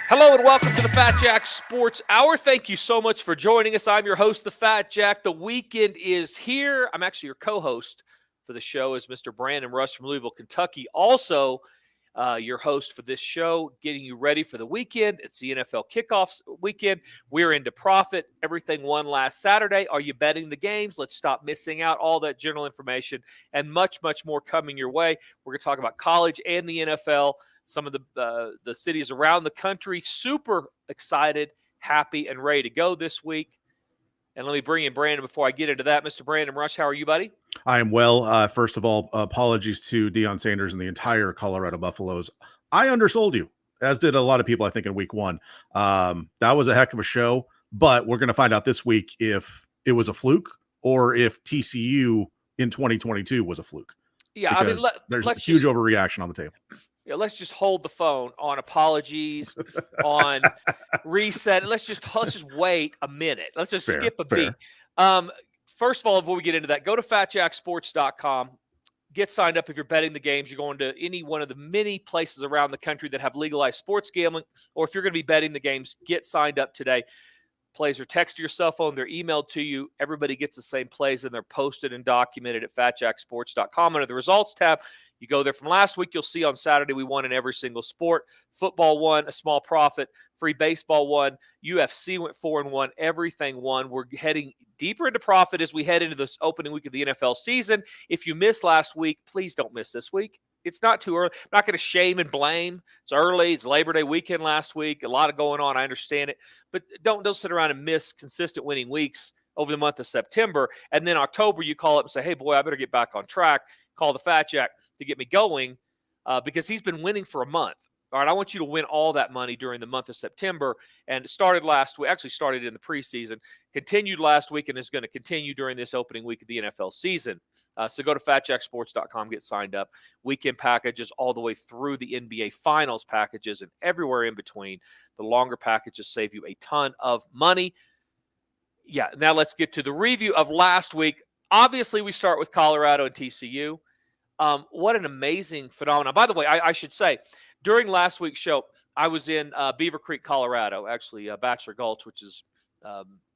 Hello and welcome to the Fat Jack Sports Hour. Thank you so much for joining us. I'm your host, the Fat Jack. The weekend is here. I'm actually your co-host for the show is Mr. Brandon Rush from Louisville, Kentucky. Also, your host for this show, getting you ready for the weekend. It's the NFL kickoffs weekend. We're into profit. Everything won last Saturday. Are you betting the games? Let's stop missing out. All that general information and much, much more coming your way. We're going to talk about college and the NFL. Some of the cities around the country, super excited, happy, and ready to go this week. And let me bring in Brandon before I get into that. Mr. Brandon Rush, how are you, buddy? I am well. First of all, apologies to Deion Sanders and the entire Colorado Buffaloes. I undersold you, as did a lot of people, I think, in week one. That was a heck of a show, but we're going to find out this week if it was a fluke or if TCU in 2022 was a fluke. Yeah, because there's a huge overreaction on the table. Yeah, let's just hold the phone on apologies, on reset. Let's just wait a minute. Let's just skip a beat. First of all, before we get into that, go to fatjacksports.com. Get signed up if you're betting the games. You're going to any one of the many places around the country that have legalized sports gambling, or if you're going to be betting the games, get signed up today. Plays are text to your cell phone. They're emailed to you. Everybody gets the same plays, and they're posted and documented at fatjacksports.com. Under the results tab, you go there from last week. You'll see on Saturday we won in every single sport. Football won, a small profit. Free baseball won. UFC went 4-1. Everything won. We're heading deeper into profit as we head into this opening week of the NFL season. If you missed last week, please don't miss this week. It's not too early. I'm not going to shame and blame. It's early. It's Labor Day weekend last week. A lot of going on. I understand it. But don't sit around and miss consistent winning weeks over the month of September. And then October, you call up and say, hey, boy, I better get back on track. Call the Fat Jack to get me going because he's been winning for a month. All right, I want you to win all that money during the month of September. And it started last week, actually started in the preseason, continued last week, and is going to continue during this opening week of the NFL season. So go to fatjacksports.com, get signed up. Weekend packages all the way through the NBA Finals packages and everywhere in between. The longer packages save you a ton of money. Yeah, now let's get to the review of last week. Obviously, we start with Colorado and TCU. What an amazing phenomenon. By the way, I should say, during last week's show, I was in Beaver Creek, Colorado, actually Bachelor Gulch, which is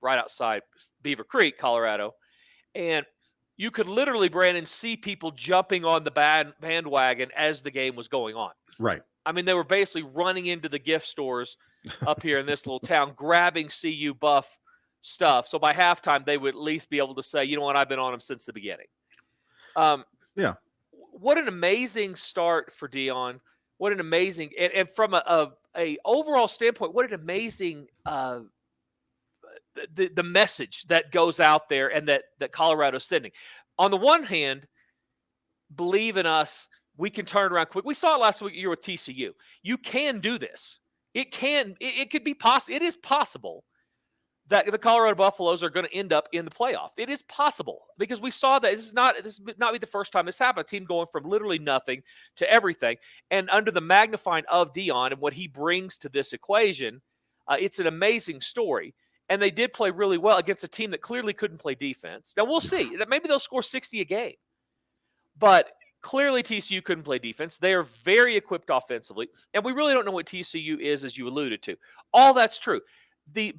right outside Beaver Creek, Colorado. And you could literally, Brandon, see people jumping on the bandwagon as the game was going on. Right. I mean, they were basically running into the gift stores up here in this little town, grabbing CU Buff stuff. So by halftime, they would at least be able to say, you know what, I've been on them since the beginning. Yeah. What an amazing start for Deion. What an amazing, and from a overall standpoint, what an amazing the message that goes out there and that Colorado's sending. On the one hand, believe in us. We can turn around quick. We saw it last week year with TCU. You can do this. It could be possible. It is possible that the Colorado Buffaloes are going to end up in the playoff. It is possible because we saw that this would not be the first time this happened. A team going from literally nothing to everything. And under the magnifying of Deion and what he brings to this equation, it's an amazing story. And they did play really well against a team that clearly couldn't play defense. Now, we'll see. Maybe they'll score 60 a game. But clearly TCU couldn't play defense. They are very equipped offensively. And we really don't know what TCU is, as you alluded to. All that's true.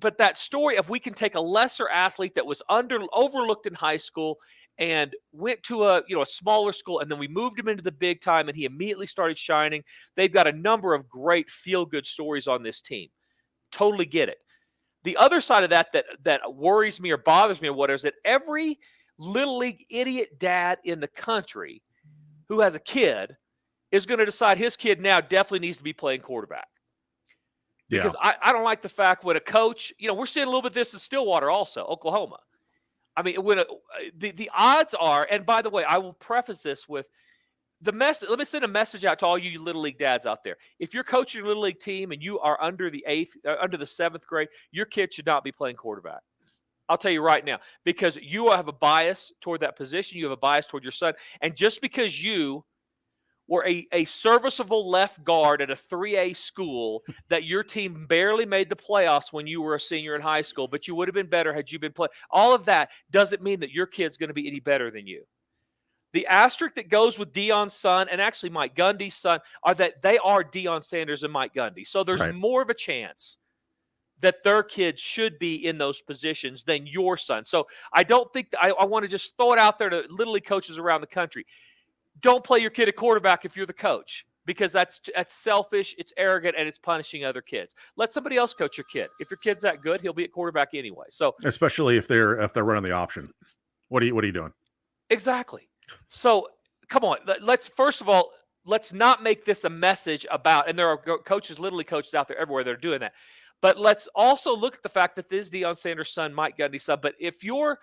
But that story of we can take a lesser athlete that was overlooked in high school and went to a smaller school, and then we moved him into the big time, and he immediately started shining. They've got a number of great feel-good stories on this team. Totally get it. The other side of that worries me or bothers me or whatever is that every little league idiot dad in the country who has a kid is going to decide his kid now definitely needs to be playing quarterback. Because I don't like the fact when a coach, we're seeing a little bit of this in Stillwater also, Oklahoma. I mean, when the odds are, and by the way, I will preface this with the message. Let me send a message out to all you little league dads out there. If you're coaching a little league team and you are under the 7th grade, your kid should not be playing quarterback. I'll tell you right now, because you have a bias toward that position. You have a bias toward your son. And just because you were a serviceable left guard at a 3A school that your team barely made the playoffs when you were a senior in high school, but you would have been better had you been playing. All of that doesn't mean that your kid's going to be any better than you. The asterisk that goes with Deion's son and actually Mike Gundy's son are that they are Deion Sanders and Mike Gundy. So there's more of a chance that their kids should be in those positions than your son. So I don't think I want to just throw it out there to Little League coaches around the country. Don't play your kid at quarterback if you're the coach, because that's selfish, it's arrogant, and it's punishing other kids. Let somebody else coach your kid. If your kid's that good, he'll be at quarterback anyway. So especially if they're running the option. What are you doing? Exactly. So come on, let's first of all, let's not make this a message about, and there are coaches, Little League coaches out there everywhere that are doing that. But let's also look at the fact that this is Deion Sanders' son, Mike Gundy's son. But if you're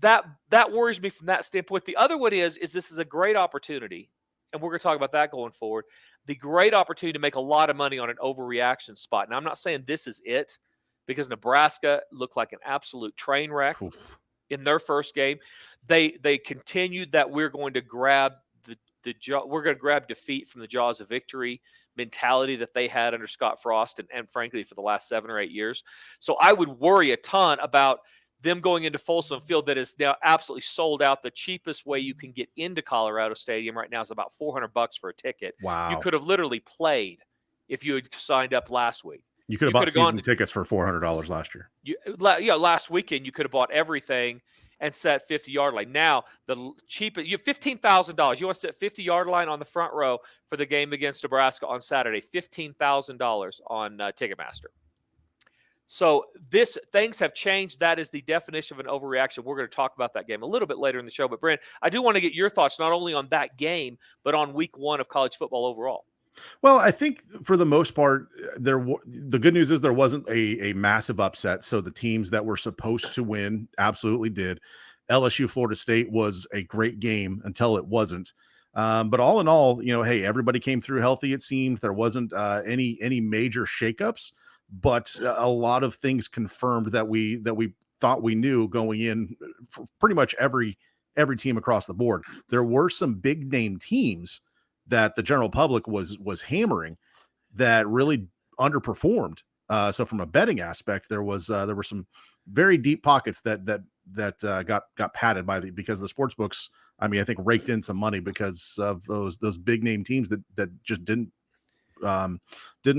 that worries me from that standpoint. The other one is this is a great opportunity, and we're going to talk about that going forward. The great opportunity to make a lot of money on an overreaction spot. Now, I'm not saying this is it, because Nebraska looked like an absolute train wreck in their first game. They continued that we're going to grab defeat from the jaws of victory mentality that they had under Scott Frost and frankly for the last 7 or 8 years. So I would worry a ton about them going into Folsom Field that is now absolutely sold out. The cheapest way you can get into Colorado Stadium right now is about $400 for a ticket. Wow. You could have literally played if you had signed up last week. You could have bought season tickets for $400 last year. Last weekend you could have bought everything and set 50-yard line. Now, the cheapest, you have $15,000. You want to set 50-yard line on the front row for the game against Nebraska on Saturday, $15,000 on Ticketmaster. So things have changed. That is the definition of an overreaction. We're going to talk about that game a little bit later in the show. But, Brandon, I do want to get your thoughts not only on that game, but on week 1 of college football overall. Well, I think for the most part, the good news is there wasn't a massive upset. So the teams that were supposed to win absolutely did. LSU Florida State was a great game until it wasn't. But all in all, hey, everybody came through healthy. It seemed there wasn't any major shakeups, but a lot of things confirmed that we thought we knew going in for pretty much every team across the board. There were some big name teams that the general public was hammering that really underperformed. So from a betting aspect, there were some very deep pockets that got padded because the sports books, I think raked in some money because of those big name teams that just didn't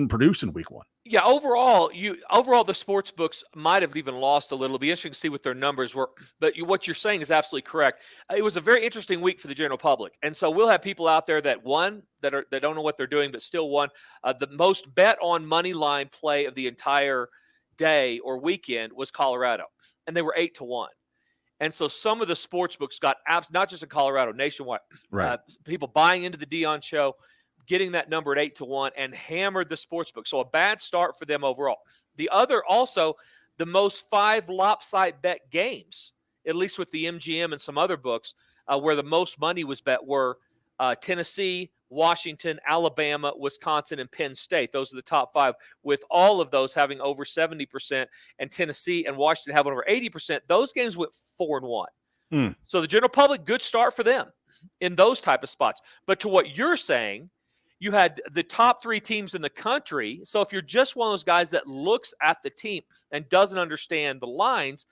produce in week 1. Yeah, overall, the sports books might have even lost a little. It'll be interesting to see what their numbers were. But what you're saying is absolutely correct. It was a very interesting week for the general public, and so we'll have people out there that won that don't know what they're doing, but still won. The most bet on money line play of the entire day or weekend was Colorado, and they were 8-1. And so some of the sports books got not just in Colorado, nationwide. Right. People buying into the Deion show, getting that number at 8-1 and hammered the sportsbook. So a bad start for them overall. The other also, the most 5 lopsided bet games, at least with the MGM and some other books, where the most money was bet were Tennessee, Washington, Alabama, Wisconsin, and Penn State. Those are the top 5, with all of those having over 70%, and Tennessee and Washington having over 80%. Those games went 4-1. So the general public, good start for them in those type of spots. But to what you're saying, you had the top 3 teams in the country. So if you're just one of those guys that looks at the team and doesn't understand the lines,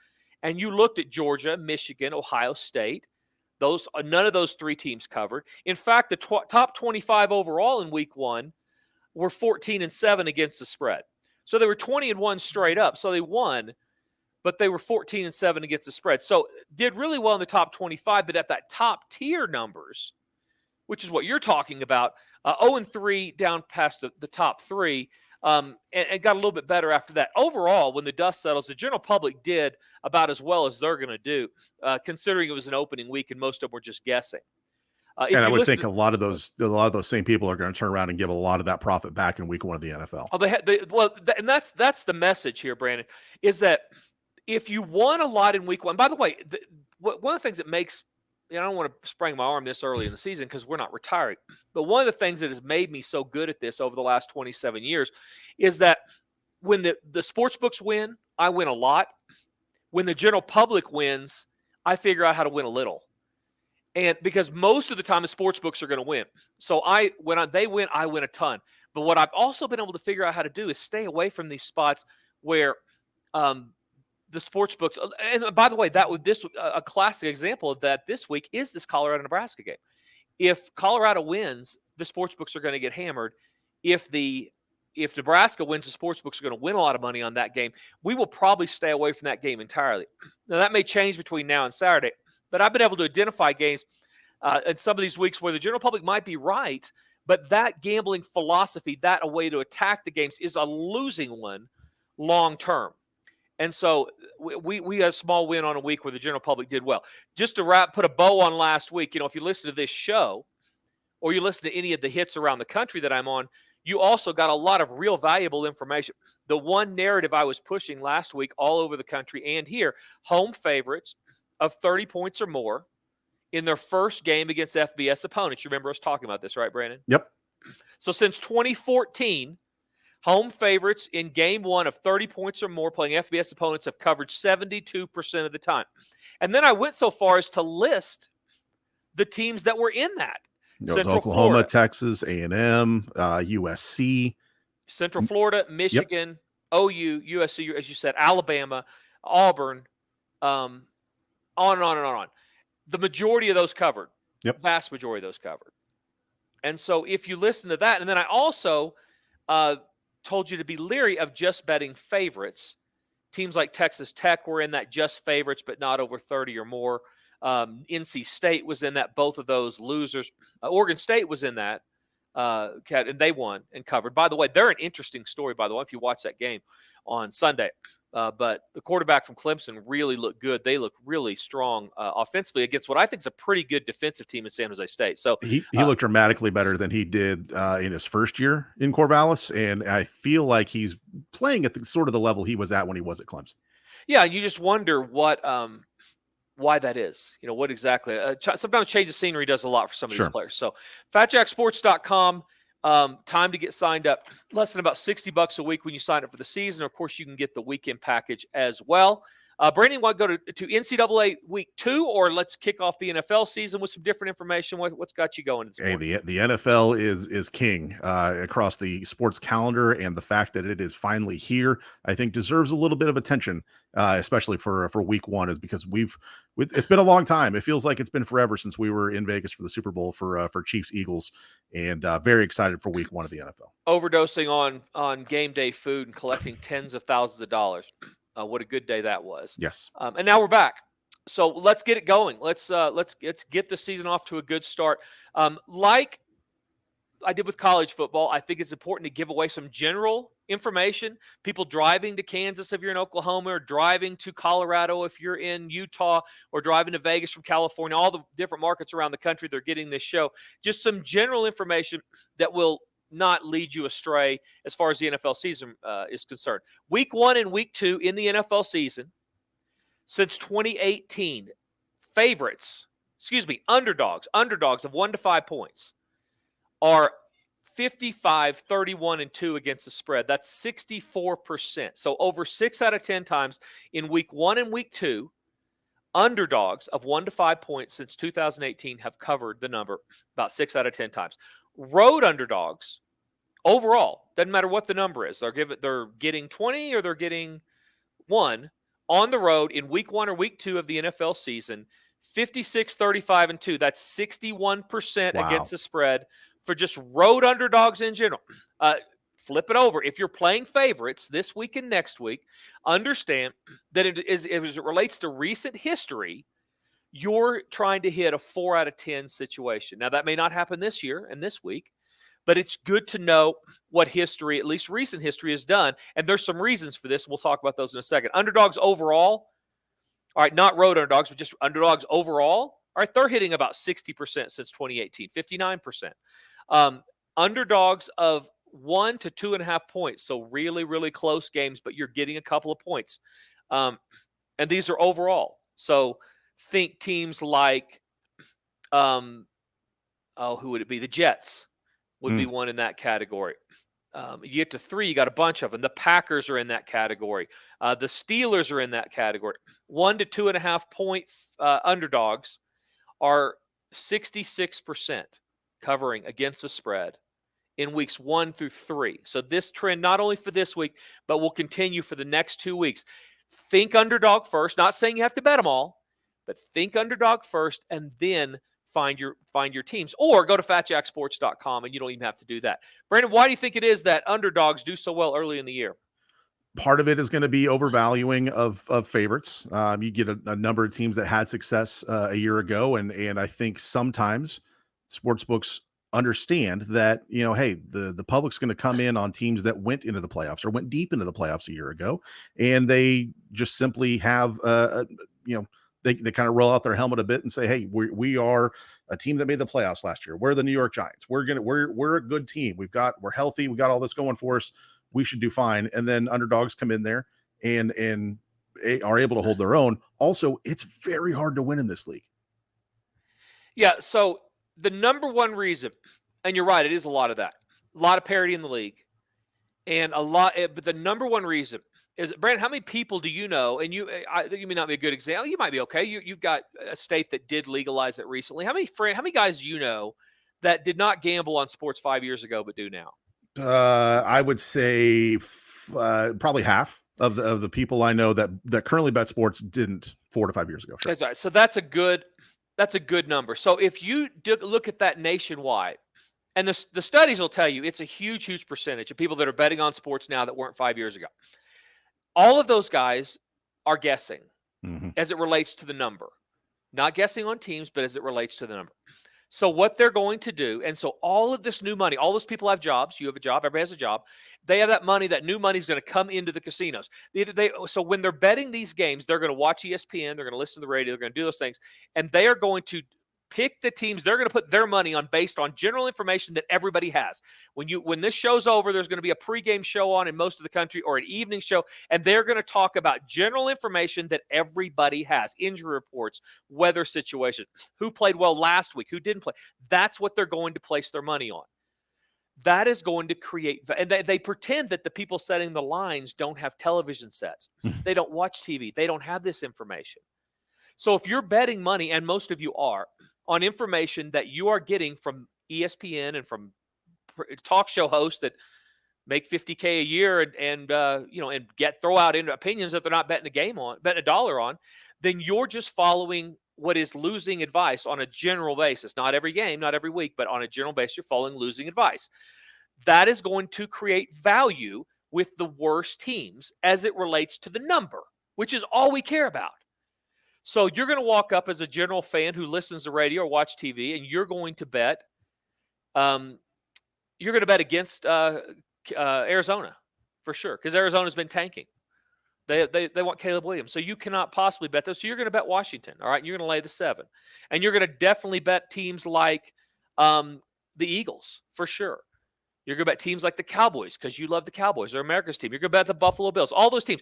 and you looked at Georgia, Michigan, Ohio State, none of those 3 teams covered. In fact, the top 25 overall in week 1 were 14-7 against the spread. So they were 20-1 straight up. So they won, but they were 14-7 against the spread. So did really well in the top 25, but at that top tier numbers, which is what you're talking about, 0-3 down past the top 3, and got a little bit better after that. Overall, when the dust settles, the general public did about as well as they're going to do, considering it was an opening week and most of them were just guessing. And I would think a lot of those same people are going to turn around and give a lot of that profit back in week 1 of the NFL. And that's the message here, Brandon, is that if you won a lot in week 1, by the way, one of the things that makes, I don't want to spring my arm this early in the season because we're not retiring. But one of the things that has made me so good at this over the last 27 years is that when the sports books win, I win a lot. When the general public wins, I figure out how to win a little. And because most of the time the sports books are going to win. So when they win, I win a ton. But what I've also been able to figure out how to do is stay away from these spots where the sports books. And by the way, a classic example of that this week is this Colorado-Nebraska game. If Colorado wins, the sports books are going to get hammered. If Nebraska wins, the sports books are going to win a lot of money on that game. We will probably stay away from that game entirely. Now, that may change between now and Saturday, but I've been able to identify games in some of these weeks where the general public might be right, but that gambling philosophy, that a way to attack the games, is a losing one long term. And so we had a small win on a week where the general public did well. Just to put a bow on last week, if you listen to this show or you listen to any of the hits around the country that I'm on, you also got a lot of real valuable information. The one narrative I was pushing last week all over the country and here, home favorites of 30 points or more in their first game against FBS opponents. You remember us talking about this, right, Brandon? Yep. So since 2014, home favorites in game one of 30 points or more playing FBS opponents have covered 72% of the time. And then I went so far as to list the teams that were in that. Central Oklahoma, Florida, Texas, A&M, USC. Central Florida, Michigan, yep. OU, USC, as you said, Alabama, Auburn, on and on and on. The majority of those covered. Yep. Vast majority of those covered. And so if you listen to that, and then I also told you to be leery of just betting favorites. Teams like Texas Tech were in that just favorites, but not over 30 or more. NC State was in that, both of those losers. Oregon State was in that, and they won and covered. By the way, they're an interesting story, by the way, if you watch that game on Sunday. But the quarterback from Clemson really looked good. They look really strong offensively against what I think is a pretty good defensive team in San Jose State. So he looked dramatically better than he did in his first year in Corvallis, and I feel like he's playing at sort of the level he was at when he was at Clemson. Yeah, you just wonder why that is. What exactly. Sometimes change of scenery does a lot for some of these players. So FatJackSports.com. Time to get signed up. Less than about $60 a week when you sign up for the season. Of course, you can get the weekend package as well. Brandon, want to go to NCAA week 2, or let's kick off the NFL season with some different information? What's got you going this morning? Hey, the NFL is king across the sports calendar, and the fact that it is finally here, I think, deserves a little bit of attention, especially for week 1, is because it's been a long time. It feels like it's been forever since we were in Vegas for the Super Bowl for Chiefs Eagles, and very excited for week 1 of the NFL. Overdosing on game day food and collecting tens of thousands of dollars. What a good day that was. Yes. And now we're back. So let's get it going. Let's get the season off to a good start. Like I did with college football, I think it's important to give away some general information. People driving to Kansas if you're in Oklahoma, or driving to Colorado if you're in Utah, or driving to Vegas from California, all the different markets around the country, they're getting this show. Just some general information that will not lead you astray as far as the NFL season is concerned. Week 1 and week 2 in the NFL season since 2018, underdogs of 1 to 5 points are 55, 31, and 2 against the spread. That's 64%. So over 6 out of 10 times in week 1 and week 2, underdogs of 1 to 5 points since 2018 have covered the number about 6 out of 10 times. Road underdogs overall, doesn't matter what the number is, they're getting 20 or they're getting 1 on the road in week 1 or week 2 of the NFL season, 56, 35, and 2. That's 61% against the spread for just road underdogs in general. Flip it over. If you're playing favorites this week and next week, understand that as it relates to recent history, you're trying to hit a 4 out of 10 situation. Now, that may not happen this year and this week, but it's good to know what history, at least recent history, has done. And there's some reasons for this. We'll talk about those in a second. Underdogs overall, all right, not road underdogs, but just underdogs overall, all right, they're hitting about 60% since 2018, 59%. Underdogs of 1 to 2.5 points, so really, really close games, but you're getting a couple of points. And these are overall. So think teams like, who would it be? The Jets would be one in that category. You get to 3, you got a bunch of them. The Packers are in that category. The Steelers are in that category. 1 to 2.5 points underdogs are 66% covering against the spread in weeks 1 through 3. So this trend, not only for this week, but will continue for the next 2 weeks. Think underdog first. Not saying you have to bet them all, but think underdog first, and then find your teams. Or go to fatjacksports.com, and you don't even have to do that. Brandon, why do you think it is that underdogs do so well early in the year? Part of it is going to be overvaluing of favorites. You get a number of teams that had success a year ago, and I think sometimes sports books understand that, hey, the public's going to come in on teams that went into the playoffs or went deep into the playoffs a year ago, and they just simply have they kind of roll out their helmet a bit and say, hey, we are a team that made the playoffs last year. We're the New York Giants. We're a good team. We're healthy. We got all this going for us. We should do fine. And then underdogs come in there and are able to hold their own. Also, it's very hard to win in this league. Yeah. So the number one reason, and you're right, it is a lot of that, a lot of parity in the league, and but the number one reason is, Brandon, how many people do you know? And you may not be a good example. You might be okay. You've got a state that did legalize it recently. How many guys do you know that did not gamble on sports 5 years ago but do now? I would say probably half of the people I know that currently bet sports didn't 4 to 5 years ago. Sure. That's right. So that's a good number. So if you look at that nationwide, and the studies will tell you it's a huge percentage of people that are betting on sports now that weren't 5 years ago. All of those guys are guessing as it relates to the number, not guessing on teams, but as it relates to the number. So what they're going to do, and so all of this new money, all those people have jobs. You have a job. Everybody has a job. They have that money. That new money is going to come into the casinos. So when they're betting these games, they're going to watch ESPN. They're going to listen to the radio. They're going to do those things, and they are going to pick the teams they're going to put their money on based on general information that everybody has. When this show's over, there's going to be a pregame show on in most of the country, or an evening show, and they're going to talk about general information that everybody has: injury reports, weather situations, who played well last week, who didn't play. That's what they're going to place their money on. That is going to create, and they pretend that the people setting the lines don't have television sets. They don't watch TV. They don't have this information. So if you're betting money, and most of you are, on information that you are getting from ESPN and from talk show hosts that make $50K a year and throw out into opinions that they're not betting a dollar on, then you're just following what is losing advice on a general basis. Not every game, not every week, but on a general basis, you're following losing advice. That is going to create value with the worst teams as it relates to the number, which is all we care about. So you're going to walk up as a general fan who listens to radio or watch TV, and you're going to bet. You're going to bet against Arizona for sure, because Arizona's been tanking. They want Caleb Williams, so you cannot possibly bet those. So you're going to bet Washington, all right? And you're going to lay the 7, and you're going to definitely bet teams like the Eagles for sure. You're going to bet teams like the Cowboys because you love the Cowboys. They're America's team. You're going to bet the Buffalo Bills, all those teams.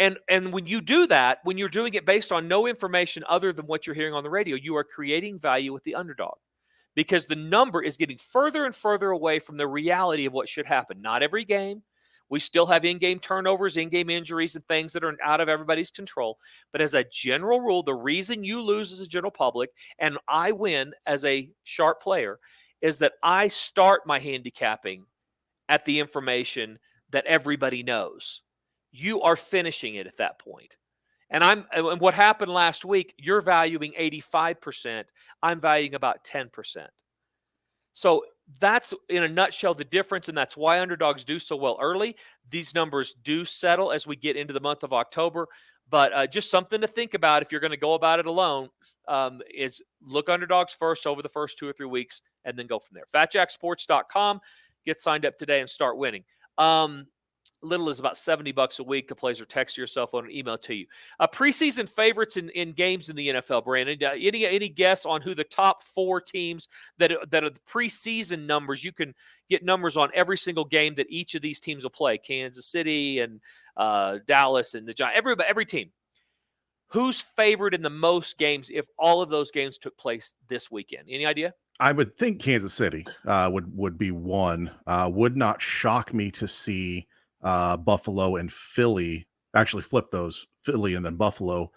And when you do that, when you're doing it based on no information other than what you're hearing on the radio, you are creating value with the underdog, because the number is getting further and further away from the reality of what should happen. Not every game. We still have in-game turnovers, in-game injuries, and things that are out of everybody's control. But as a general rule, the reason you lose as a general public and I win as a sharp player is that I start my handicapping at the information that everybody knows. You are finishing it at that point. And what happened last week, you're valuing 85%. I'm valuing about 10%. So that's, in a nutshell, the difference, and that's why underdogs do so well early. These numbers do settle as we get into the month of October. But just something to think about if you're going to go about it alone is look underdogs first over the first 2 or 3 weeks, and then go from there. FatJackSports.com. Get signed up today and start winning. Little is about $70 a week. The plays are text to your cell phone and email to you. Preseason favorites in games in the NFL, Brandon. Any guess on who the top 4 teams that are the preseason numbers? You can get numbers on every single game that each of these teams will play. Kansas City and Dallas and the Giants. Every team. Who's favored in the most games if all of those games took place this weekend? Any idea? I would think Kansas City would be one. Would not shock me to see Buffalo and Philly actually flip those, Philly and then Buffalo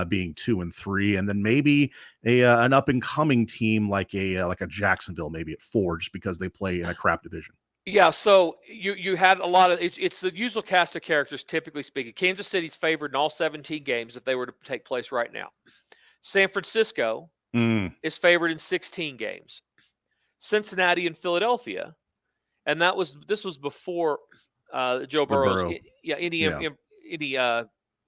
being 2 and 3, and then maybe an up and coming team like a Jacksonville maybe at 4, just because they play in a crap division. Yeah, so you had a lot of it's the usual cast of characters, typically speaking. Kansas City's favored in all 17 games if they were to take place right now. San Francisco is favored in 16 games. Cincinnati and Philadelphia, and this was before Joe Burrow's any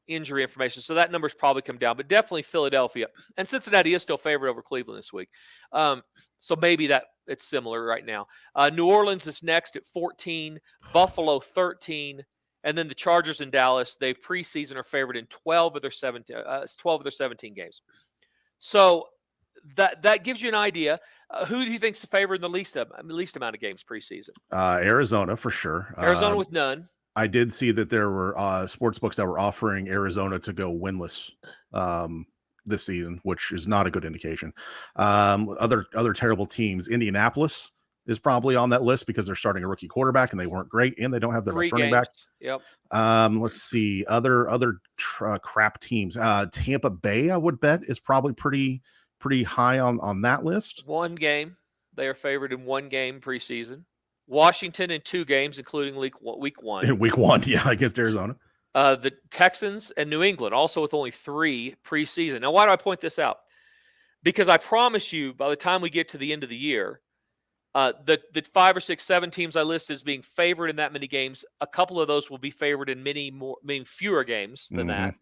injury information. So that number's probably come down, but definitely Philadelphia and Cincinnati is still favored over Cleveland this week. So maybe that it's similar right now. New Orleans is next at 14, Buffalo 13, and then the Chargers in Dallas. They preseason are favored in 12 of their 17 games. So that gives you an idea. Who do you think's the favorite in the least amount of games preseason? Arizona for sure. Arizona with none. I did see that there were sports books that were offering Arizona to go winless this season, which is not a good indication. Other terrible teams. Indianapolis is probably on that list because they're starting a rookie quarterback and they weren't great and they don't have their best running back. Yep. Let's see other crap teams. Tampa Bay, I would bet, is probably pretty high on that list. One game. They are favored in one game preseason. Washington in 2 games, including week one. In week one, yeah, against Arizona. The Texans and New England, also with only 3 preseason. Now, why do I point this out? Because I promise you, by the time we get to the end of the year, the 5 or 6, 7 teams I listed as being favored in that many games, a couple of those will be favored in fewer games than that.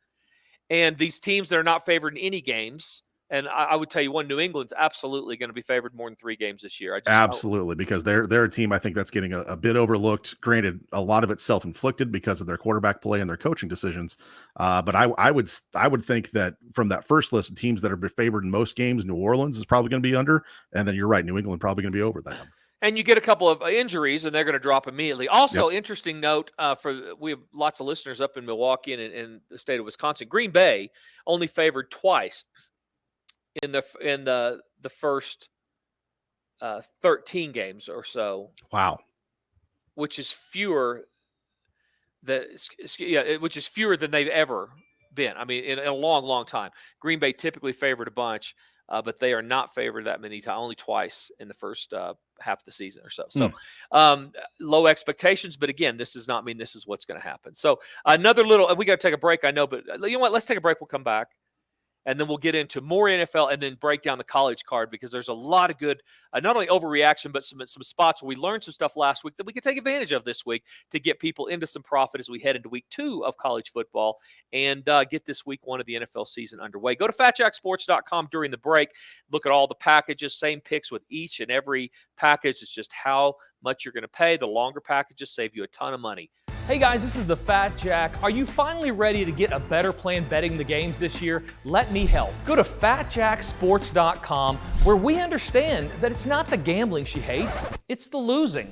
And these teams that are not favored in any games, and I would tell you New England's absolutely going to be favored more than 3 games this year. Absolutely, because they're a team I think that's getting a bit overlooked. Granted, a lot of it's self-inflicted because of their quarterback play and their coaching decisions. But I would think that from that first list of teams that are favored in most games, New Orleans is probably going to be under, and then you're right, New England probably going to be over that. And you get a couple of injuries, and they're going to drop immediately. Also, interesting note we have lots of listeners up in Milwaukee and in the state of Wisconsin. Green Bay only favored twice in the first 13 games or so. Wow, which is fewer than they've ever been. I mean, in a long, long time. Green Bay typically favored a bunch, but they are not favored that many times, only twice in the first half of the season or so. So low expectations, but again, this does not mean this is what's going to happen. So another little, we got to take a break, I know, but you know what? Let's take a break. We'll come back. And then we'll get into more NFL and then break down the college card because there's a lot of good, not only overreaction, but some spots where we learned some stuff last week that we can take advantage of this week to get people into some profit as we head into week 2 of college football and get this week 1 of the NFL season underway. Go to FatJackSports.com during the break. Look at all the packages, same picks with each and every package. It's just how much you're going to pay. The longer packages save you a ton of money. Hey guys, this is the Fat Jack. Are you finally ready to get a better plan betting the games this year? Let me help. Go to FatJackSports.com where we understand that it's not the gambling she hates, it's the losing.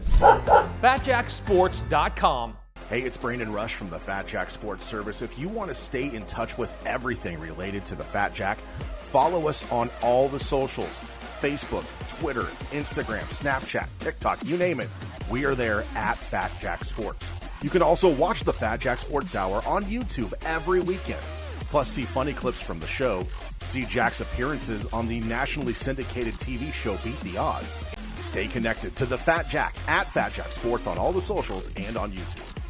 FatJackSports.com. Hey, it's Brandon Rush from the Fat Jack Sports Service. If you want to stay in touch with everything related to the Fat Jack, follow us on all the socials. Facebook, Twitter, Instagram, Snapchat, TikTok, you name it. We are there at Fat Jack Sports. You can also watch the Fat Jack Sports Hour on YouTube every weekend. Plus, see funny clips from the show, see Jack's appearances on the nationally syndicated TV show Beat the Odds. Stay connected to the Fat Jack at Fat Jack Sports on all the socials and on YouTube.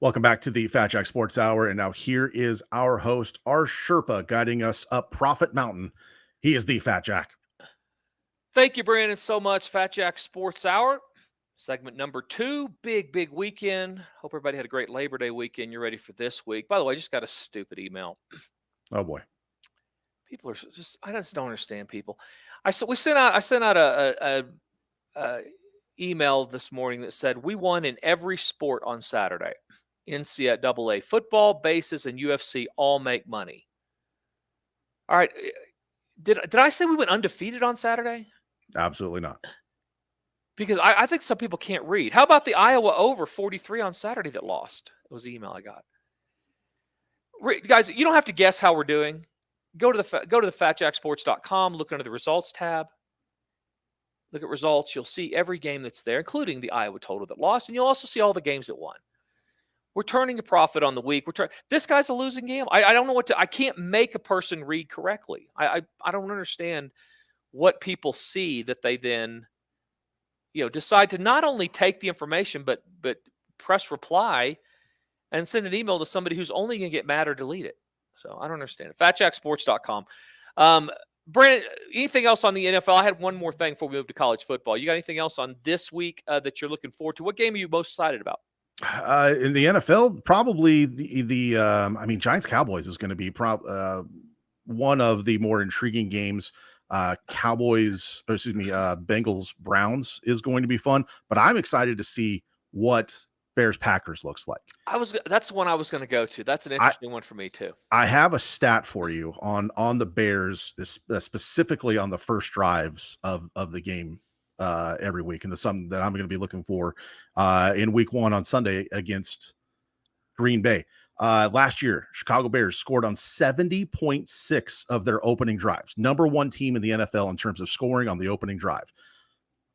Welcome back to the Fat Jack Sports Hour. And now here is our host, our Sherpa, guiding us up Profit Mountain. He is the Fat Jack. Thank you, Brandon, so much. Fat Jack Sports Hour. Segment number 2, big weekend. Hope everybody had a great Labor Day weekend. You're ready for this week. By the way, I just got a stupid email. Oh boy. People are just, I just don't understand people. I sent out a email this morning that said we won in every sport on Saturday. NCAA football, bases, and UFC all make money. All right. Did I say we went undefeated on Saturday? Absolutely not. Because I think some people can't read. How about the Iowa over 43 on Saturday that lost? It was the email I got. Guys, you don't have to guess how we're doing. Go to the fatjacksports.com, look under the results tab. Look at results. You'll see every game that's there, including the Iowa total that lost, and you'll also see all the games that won. We're turning a profit on the week. This guy's a losing game. I don't know what to. I can't make a person read correctly. I don't understand what people see that they then decide to not only take the information, but press reply and send an email to somebody who's only going to get mad or delete it. So I don't understand it. FatJackSports.com. Brandon, anything else on the NFL? I had one more thing before we move to college football. You got anything else on this week that you're looking forward to? What game are you most excited about? In the NFL, probably the Giants Cowboys is going to be one of the more intriguing games. Bengals Browns is going to be fun, but I'm excited to see what Bears Packers looks like. That's the one I was going to go to. That's an interesting one for me too. I have a stat for you on the Bears, specifically on the first drives of the game every week, and something that I'm going to be looking for in week 1 on Sunday against Green Bay. Last year, Chicago Bears scored on 70.6 of their opening drives. Number 1 team in the NFL in terms of scoring on the opening drive.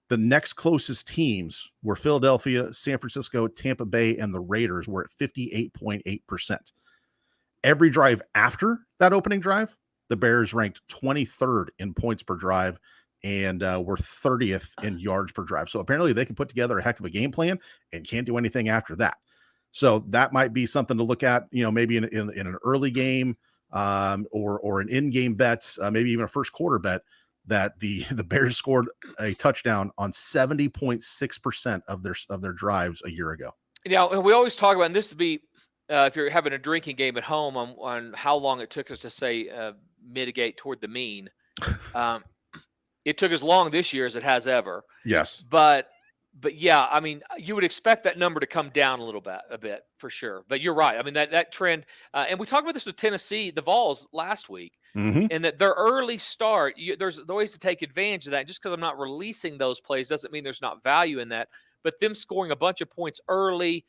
The next closest teams were Philadelphia, San Francisco, Tampa Bay, and the Raiders were at 58.8%. Every drive after that opening drive, the Bears ranked 23rd in points per drive and were 30th in yards per drive. So apparently they can put together a heck of a game plan and can't do anything after that. So that might be something to look at, maybe in an early game or an in-game bet, maybe even a first quarter bet, that the Bears scored a touchdown on 70.6% of their drives a year ago. And we always talk about, and this would be if you're having a drinking game at home on how long it took us to say mitigate toward the mean. It took as long this year as it has ever. Yes. But yeah, I mean, you would expect that number to come down a bit for sure. But you're right. I mean, that trend, and we talked about this with Tennessee, the Vols last week, and that their early start, there's ways to take advantage of that. Just because I'm not releasing those plays doesn't mean there's not value in that. But them scoring a bunch of points early,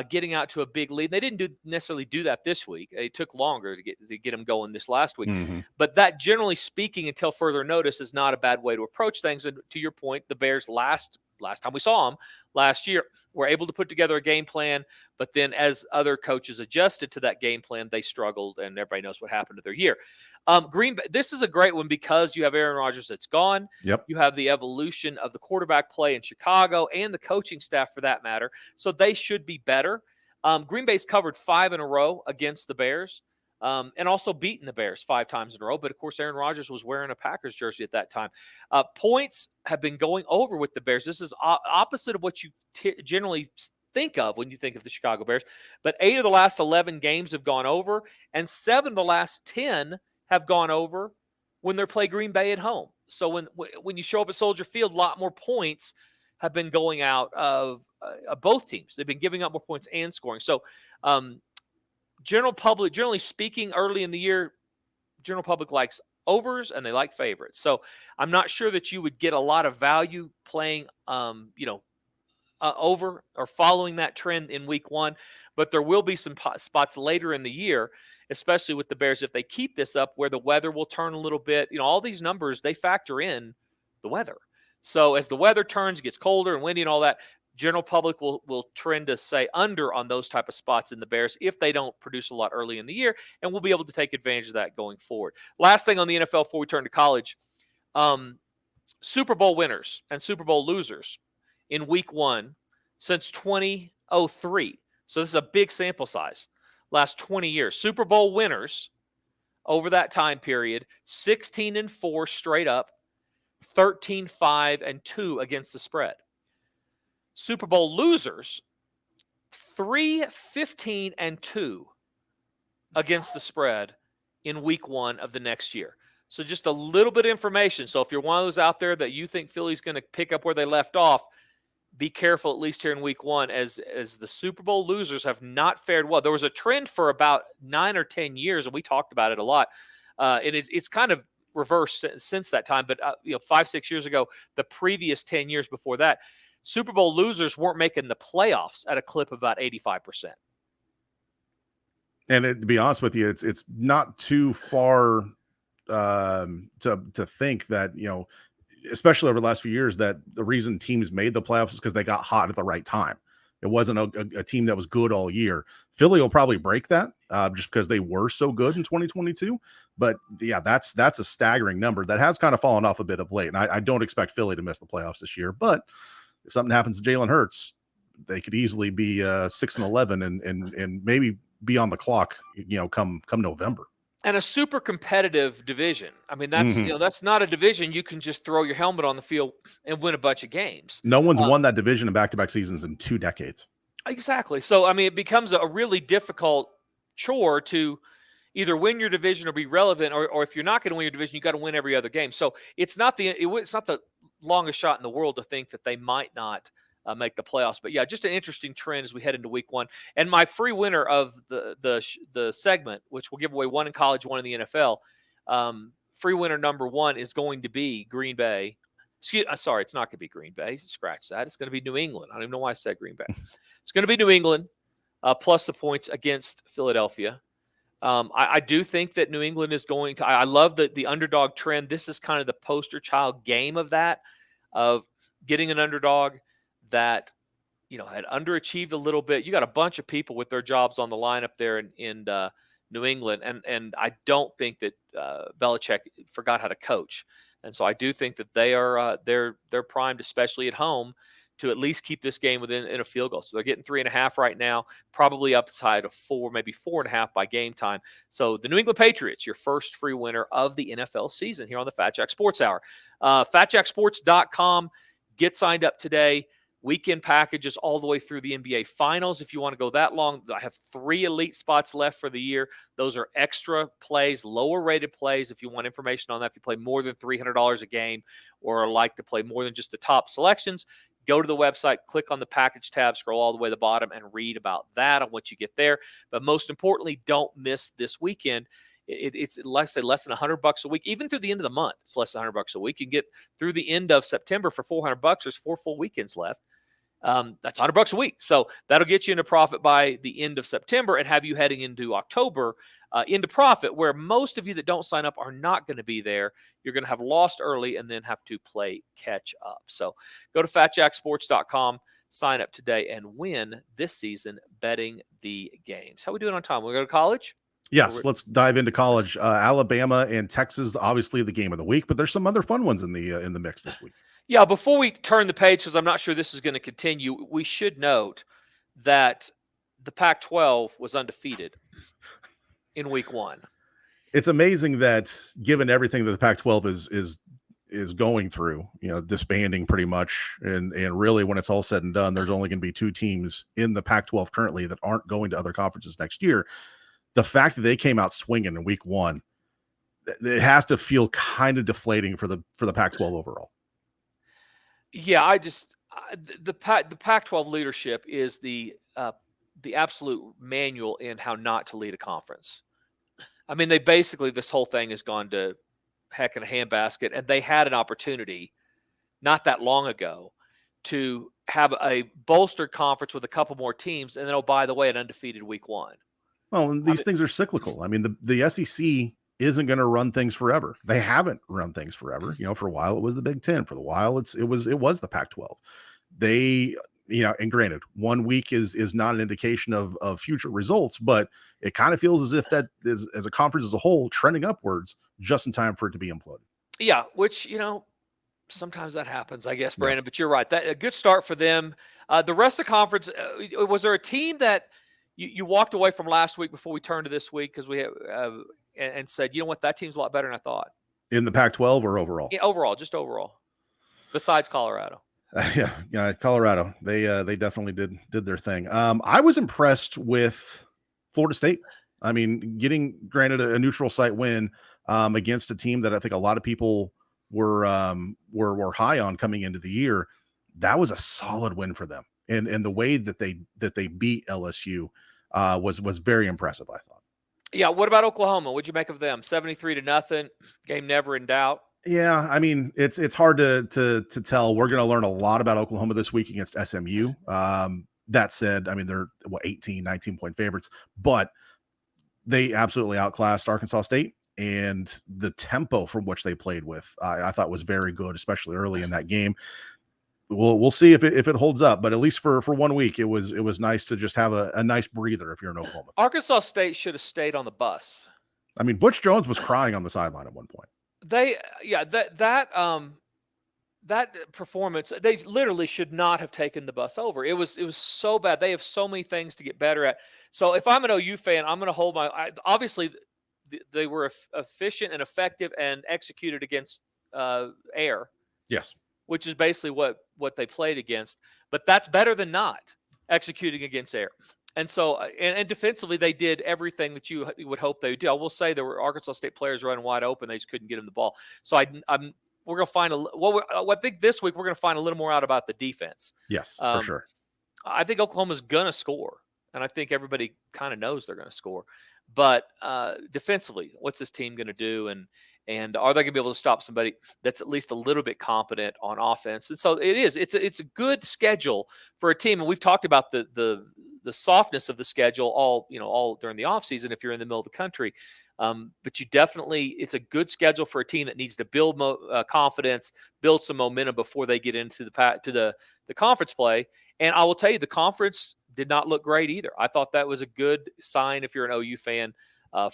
getting out to a big lead, they didn't necessarily do that this week. It took longer to get them going this last week. But that, generally speaking, until further notice, is not a bad way to approach things. And to your point, the Bears last time we saw them last year were able to put together a game plan, but then as other coaches adjusted to that game plan, they struggled, and everybody knows what happened to their year. Green Bay, this is a great one because you have Aaron Rodgers that's gone. Yep. You have the evolution of the quarterback play in Chicago and the coaching staff for that matter. So they should be better. Green Bay's covered 5 in a row against the Bears. And also beaten the Bears 5 times in a row. But, of course, Aaron Rodgers was wearing a Packers jersey at that time. Points have been going over with the Bears. This is opposite of what you generally think of when you think of the Chicago Bears. But 8 of the last 11 games have gone over, and 7 of the last 10 have gone over when they play Green Bay at home. So when you show up at Soldier Field, a lot more points have been going out of both teams. They've been giving up more points and scoring. So, generally speaking, early in the year, general public likes overs and they like favorites. So I'm not sure that you would get a lot of value playing, over or following that trend in week 1, but there will be some spots later in the year, especially with the Bears, if they keep this up, where the weather will turn a little bit. All these numbers, they factor in the weather. So as the weather turns, gets colder and windy and all that, general public will trend to say under on those type of spots in the Bears if they don't produce a lot early in the year, and we'll be able to take advantage of that going forward. Last thing on the NFL before we turn to college, Super Bowl winners and Super Bowl losers in week 1 since 2003. So this is a big sample size. Last 20 years. Super Bowl winners over that time period, 16-4 straight up, 13-5-2 against the spread. Super Bowl losers, 3-15-2 against the spread in week 1 of the next year. So just a little bit of information. So if you're one of those out there that you think Philly's going to pick up where they left off, be careful, at least here in week 1, as the Super Bowl losers have not fared well. There was a trend for about 9 or 10 years, and we talked about it a lot. And it's kind of reversed since that time. But 5-6 years ago, the previous 10 years before that, Super Bowl losers weren't making the playoffs at a clip of about 85%. And to be honest with you, it's not too far to think that, especially over the last few years, that the reason teams made the playoffs is because they got hot at the right time. It wasn't a team that was good all year. Philly will probably break that just because they were so good in 2022. But yeah, that's a staggering number that has kind of fallen off a bit of late. And I don't expect Philly to miss the playoffs this year, but if something happens to Jalen Hurts, they could easily be 6-11 and maybe be on the clock, come November. And a super competitive division. I mean, that's not a division you can just throw your helmet on the field and win a bunch of games. No one's won that division in back-to-back seasons in 2 decades. Exactly. So, I mean, it becomes a really difficult chore to either win your division or be relevant, or if you're not going to win your division, you got to win every other game. So it's not the longest shot in the world to think that they might not make the playoffs. But yeah, just an interesting trend as we head into week 1. And my free winner of the segment, which will give away one in college, one in the NFL, free winner number 1 is going to be Green Bay. Sorry, it's not going to be Green Bay. Scratch that. It's going to be New England. I don't even know why I said Green Bay. It's going to be New England plus the points against Philadelphia. I do think that New England is going to – I love the underdog trend. This is kind of the poster child game of that, of getting an underdog that, had underachieved a little bit. You got a bunch of people with their jobs on the line up there in New England, and I don't think that Belichick forgot how to coach. And so I do think that they are they're primed, especially at home, to at least keep this game in a field goal. So they're getting 3.5 right now, probably upside of 4, maybe 4.5 by game time. So the New England Patriots, your first free winner of the NFL season here on the Fat Jack Sports Hour. FatJackSports.com. Get signed up today. Weekend packages all the way through the NBA Finals. If you want to go that long, I have 3 elite spots left for the year. Those are extra plays, lower rated plays. If you want information on that, if you play more than $300 a game or like to play more than just the top selections, go to the website, click on the package tab, scroll all the way to the bottom, and read about that on what you get there. But most importantly, don't miss this weekend. It's less than $100 a week, even through the end of the month. It's less than $100 a week. You can get through the end of September for $400. There's 4 full weekends left. That's $100 a week. So that'll get you into profit by the end of September and have you heading into October into profit, where most of you that don't sign up are not going to be there. You're going to have lost early and then have to play catch up. So go to FatJackSports.com, sign up today, and win this season betting the games. How are we doing on time? We go to college? Yes, let's dive into college. Alabama and Texas, obviously the game of the week, but there's some other fun ones in the mix this week. Yeah, before we turn the page, because I'm not sure this is going to continue, we should note that the Pac-12 was undefeated in week 1. It's amazing that, given everything that the Pac-12 is going through, disbanding pretty much, and really when it's all said and done, there's only going to be 2 teams in the Pac-12 currently that aren't going to other conferences next year. The fact that they came out swinging in week 1, it has to feel kind of deflating for the Pac-12 overall. Yeah, the Pac-12 leadership is the absolute manual in how not to lead a conference. I mean, they basically, this whole thing has gone to heck in a handbasket, and they had an opportunity not that long ago to have a bolstered conference with a couple more teams, and then, oh, by the way, an undefeated week 1. Well, and these things are cyclical. I mean, the SEC isn't going to run things forever. They haven't run things forever. For a while it was the Big Ten. For a while it was the Pac-12. They, and granted, 1 week is not an indication of future results, but it kind of feels as if that is, as a conference as a whole, trending upwards just in time for it to be imploded. Yeah, which, sometimes that happens, I guess, Brandon. Yeah. But you're right. That a good start for them. The rest of the conference, was there a team that you walked away from last week before we turned to this week because we have and said, you know what, that team's a lot better than I thought? In the Pac-12 or overall? Yeah, overall. Besides Colorado. Yeah, Colorado. They definitely did their thing. I was impressed with Florida State. I mean, getting granted a neutral site win against a team that I think a lot of people were high on coming into the year. That was a solid win for them, and the way that they beat LSU was very impressive, I thought. Yeah. What about Oklahoma? What'd you make of them? 73-0, game never in doubt. Yeah, I mean, it's hard to tell. We're going to learn a lot about Oklahoma this week against SMU. That said, I mean, they're 18, 19-point favorites, but they absolutely outclassed Arkansas State, and the tempo from which they played with, I thought was very good, especially early in that game. We'll see if it holds up, but at least for 1 week, it was nice to just have a nice breather if you're in Oklahoma. Arkansas State should have stayed on the bus. I mean, Butch Jones was crying on the sideline at one point. that performance, they literally should not have taken the bus over. It was so bad. They have so many things to get better at. So if I'm an OU fan, I'm going to hold obviously they were efficient and effective and executed against air. Yes. Which is basically what they played against. But that's better than not executing against air. And so, and defensively, they did everything that you would hope they would do. I will say there were Arkansas State players running wide open. They just couldn't get them the ball. So we're going to find I think this week we're going to find a little more out about the defense. Yes, for sure. I think Oklahoma's going to score, and I think everybody kind of knows they're going to score. But defensively, what's this team going to do? And are they going to be able to stop somebody that's at least a little bit competent on offense? And so it's a good schedule for a team. And we've talked about the softness of the schedule all during the offseason if you're in the middle of the country. But it's a good schedule for a team that needs to build confidence, build some momentum before they get into the conference play. And I will tell you, the conference did not look great either. I thought that was a good sign if you're an OU fan.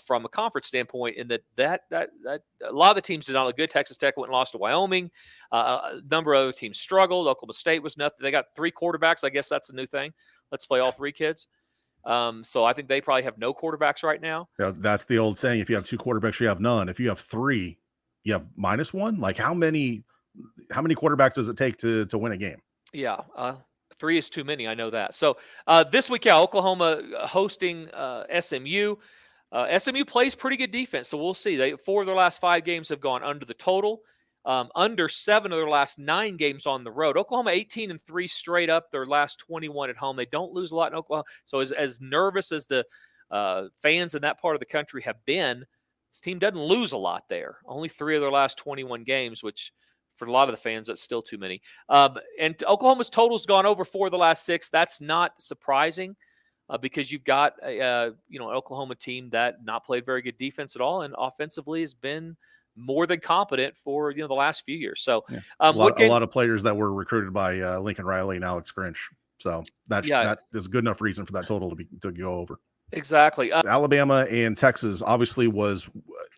From a conference standpoint, in that a lot of the teams did not look good. Texas Tech went and lost to Wyoming. A number of other teams struggled. Oklahoma State was nothing. They got 3 quarterbacks. I guess that's the new thing. Let's play all 3 kids. So I think they probably have no quarterbacks right now. Yeah, that's the old saying: if you have 2 quarterbacks, you have none. If you have 3, you have -1. Like how many quarterbacks does it take to win a game? Yeah. 3 is too many. I know that. So this week, Oklahoma hosting SMU. SMU plays pretty good defense, so we'll see. 4 of their last 5 games have gone under the total, under 7 of their last 9 games on the road. Oklahoma 18-3 straight up, their last 21 at home. They don't lose a lot in Oklahoma. So as nervous as the fans in that part of the country have been, this team doesn't lose a lot there. Only 3 of their last 21 games, which for a lot of the fans, that's still too many. And Oklahoma's total's gone over 4 of the last 6. That's not surprising. Because you've got an Oklahoma team that not played very good defense at all, and offensively has been more than competent for the last few years. So a lot of players that were recruited by Lincoln Riley and Alex Grinch. So that is a good enough reason for that total to go over. Exactly. Alabama and Texas obviously was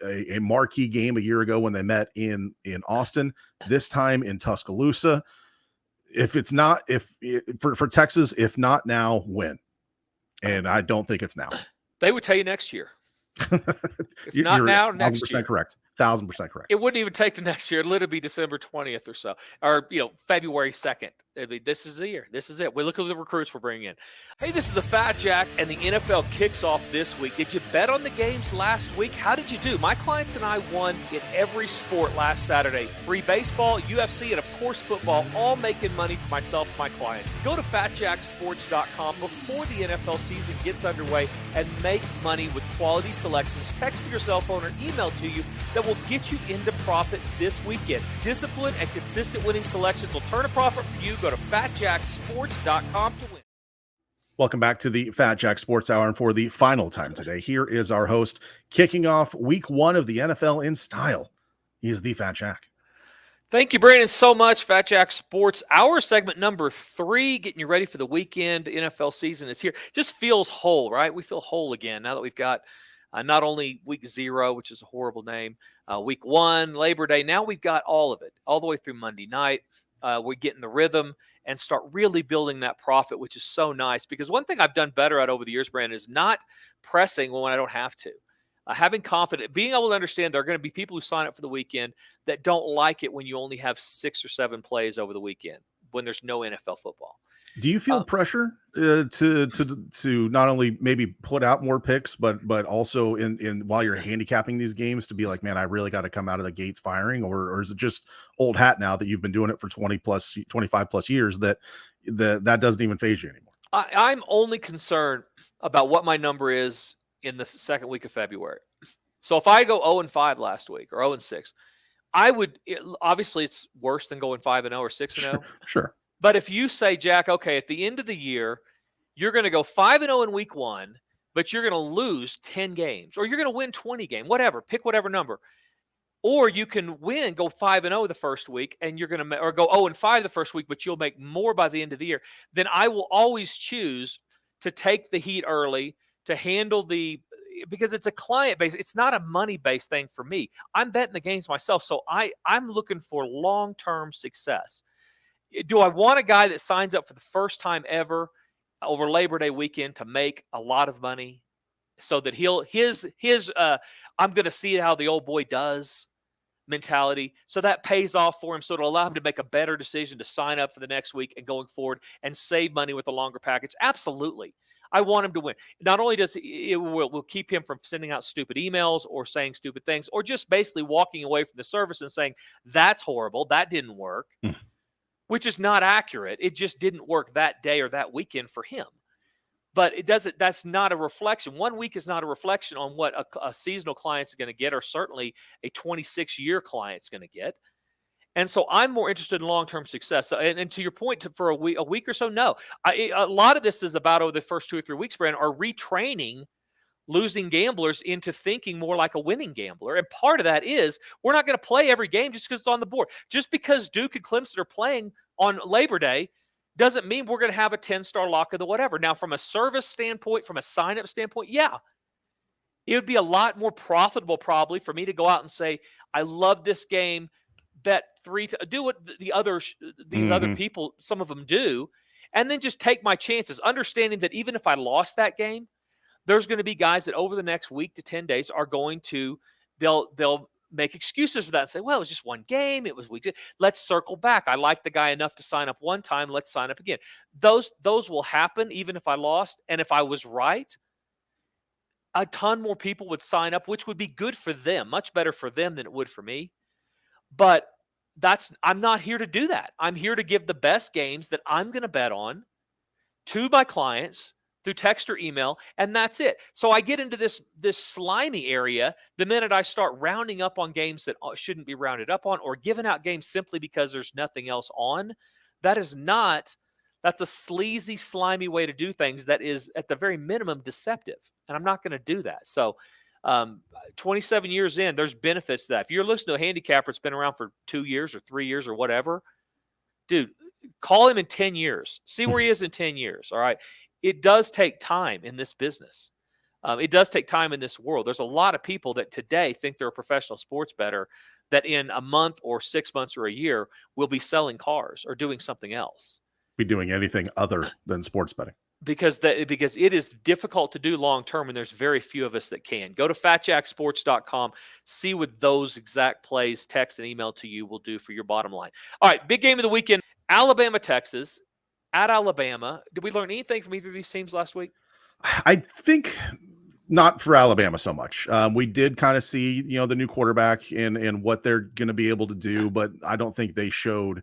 a marquee game a year ago when they met in Austin. This time in Tuscaloosa. For Texas, if not now, when? And I don't think it's now. They would tell you next year. If you're not now, next year. 1,000% correct. 1,000% correct. It wouldn't even take the next year. It'd literally be December 20th or so, or February 2nd. This is the year. This is it. We look at the recruits we're bringing in. Hey, this is the Fat Jack, and the NFL kicks off this week. Did you bet on the games last week? How did you do? My clients and I won in every sport last Saturday. Free baseball, UFC, and of course football, all making money for myself and my clients. Go to FatJackSports.com before the NFL season gets underway and make money with quality selections. Text to your cell phone or email to you that will get you into profit this weekend. Disciplined and consistent winning selections will turn a profit for you. Go to FatJackSports.com to win. Welcome back to the Fat Jack Sports Hour, and for the final time today, here is our host kicking off week 1 of the NFL in style. He is the Fat Jack. Thank you, Brandon, so much. Fat Jack Sports Hour, segment number 3, getting you ready for the weekend. NFL season is here. Just feels whole, right? We feel whole again now that we've got not only week 0, which is a horrible name, week 1, Labor Day. Now we've got all of it, all the way through Monday night. We're getting the rhythm and start really building that profit, which is so nice. Because one thing I've done better at over the years, Brandon, is not pressing when I don't have to. Having confidence, being able to understand there are going to be people who sign up for the weekend that don't like it when you only have 6 or 7 plays over the weekend when there's no NFL football. Do you feel pressure to not only maybe put out more picks, but also in while you're handicapping these games to be like, man, I really got to come out of the gates firing, or is it just old hat now that you've been doing it for 25 plus years that doesn't even phase you anymore? I'm only concerned about what my number is in the second week of February. So if I go 0-5 last week or 0-6, obviously it's worse than going 5-0 or 6-0. Sure. But if you say, Jack, okay, at the end of the year, you're going to go 5-0 in week 1, but you're going to lose 10 games, or you're going to win 20 games, whatever, pick whatever number. Or you can go 5-0 the first week, and you're going to, or go 0-5 the first week, but you'll make more by the end of the year. Then I will always choose to take the heat early, to handle the because it's a client base. It's not a money based thing for me. I'm betting the games myself, so I'm looking for long term success. Do I want a guy that signs up for the first time ever over Labor Day weekend to make a lot of money, so that I'm going to see how the old boy does mentality, so that pays off for him, so it'll allow him to make a better decision to sign up for the next week and going forward and save money with a longer package? Absolutely. I want him to win. Not only does it will keep him from sending out stupid emails or saying stupid things, or just basically walking away from the service and saying, that's horrible, that didn't work, which is not accurate. It just didn't work that day or that weekend for him. But that's not a reflection. 1 week is not a reflection on what a seasonal client's going to get, or certainly a 26-year client's going to get. And so I'm more interested in long-term success. And to your point, for a week or so, no. A lot of this is about, over the first 2 or 3 weeks, Brandon, are retraining losing gamblers into thinking more like a winning gambler. And part of that is, we're not going to play every game just because it's on the board. Just because Duke and Clemson are playing on Labor Day doesn't mean we're going to have a 10-star lock of the whatever. Now, from a service standpoint, from a sign-up standpoint, yeah, it would be a lot more profitable probably for me to go out and say, I love this game, bet do what these other people, some of them do, and then just take my chances, understanding that even if I lost that game, there's going to be guys that over the next week to 10 days are going to, they'll make excuses for that and say, well, it was just one game. It was week. Let's circle back. I like the guy enough to sign up one time. Let's sign up again. Those will happen even if I lost. And if I was right, a ton more people would sign up, which would be good for them, much better for them than it would for me. But I'm not here to do that. I'm here to give the best games that I'm going to bet on to my clients through text or email, and that's it. So I get into this slimy area the minute I start rounding up on games that shouldn't be rounded up on, or giving out games simply because there's nothing else on. That's a sleazy, slimy way to do things that is, at the very minimum, deceptive. And I'm not going to do that. So 27 years in, there's benefits to that. If you're listening to a handicapper that's been around for 2 years or 3 years or whatever, dude, call him in 10 years. See where he is in 10 years, all right? It does take time in this business. It does take time in this world. There's a lot of people that today think they're a professional sports bettor that in a month or 6 months or a year will be selling cars or doing something else. Be doing anything other than sports betting. Because it is difficult to do long term, and there's very few of us that can. Go to fatjacksports.com, see what those exact plays, text and email to you will do for your bottom line. All right, big game of the weekend, Alabama, Texas. At Alabama, did we learn anything from either of these teams last week? I think not for Alabama so much. We did kind of see, the new quarterback and what they're going to be able to do, but I don't think they showed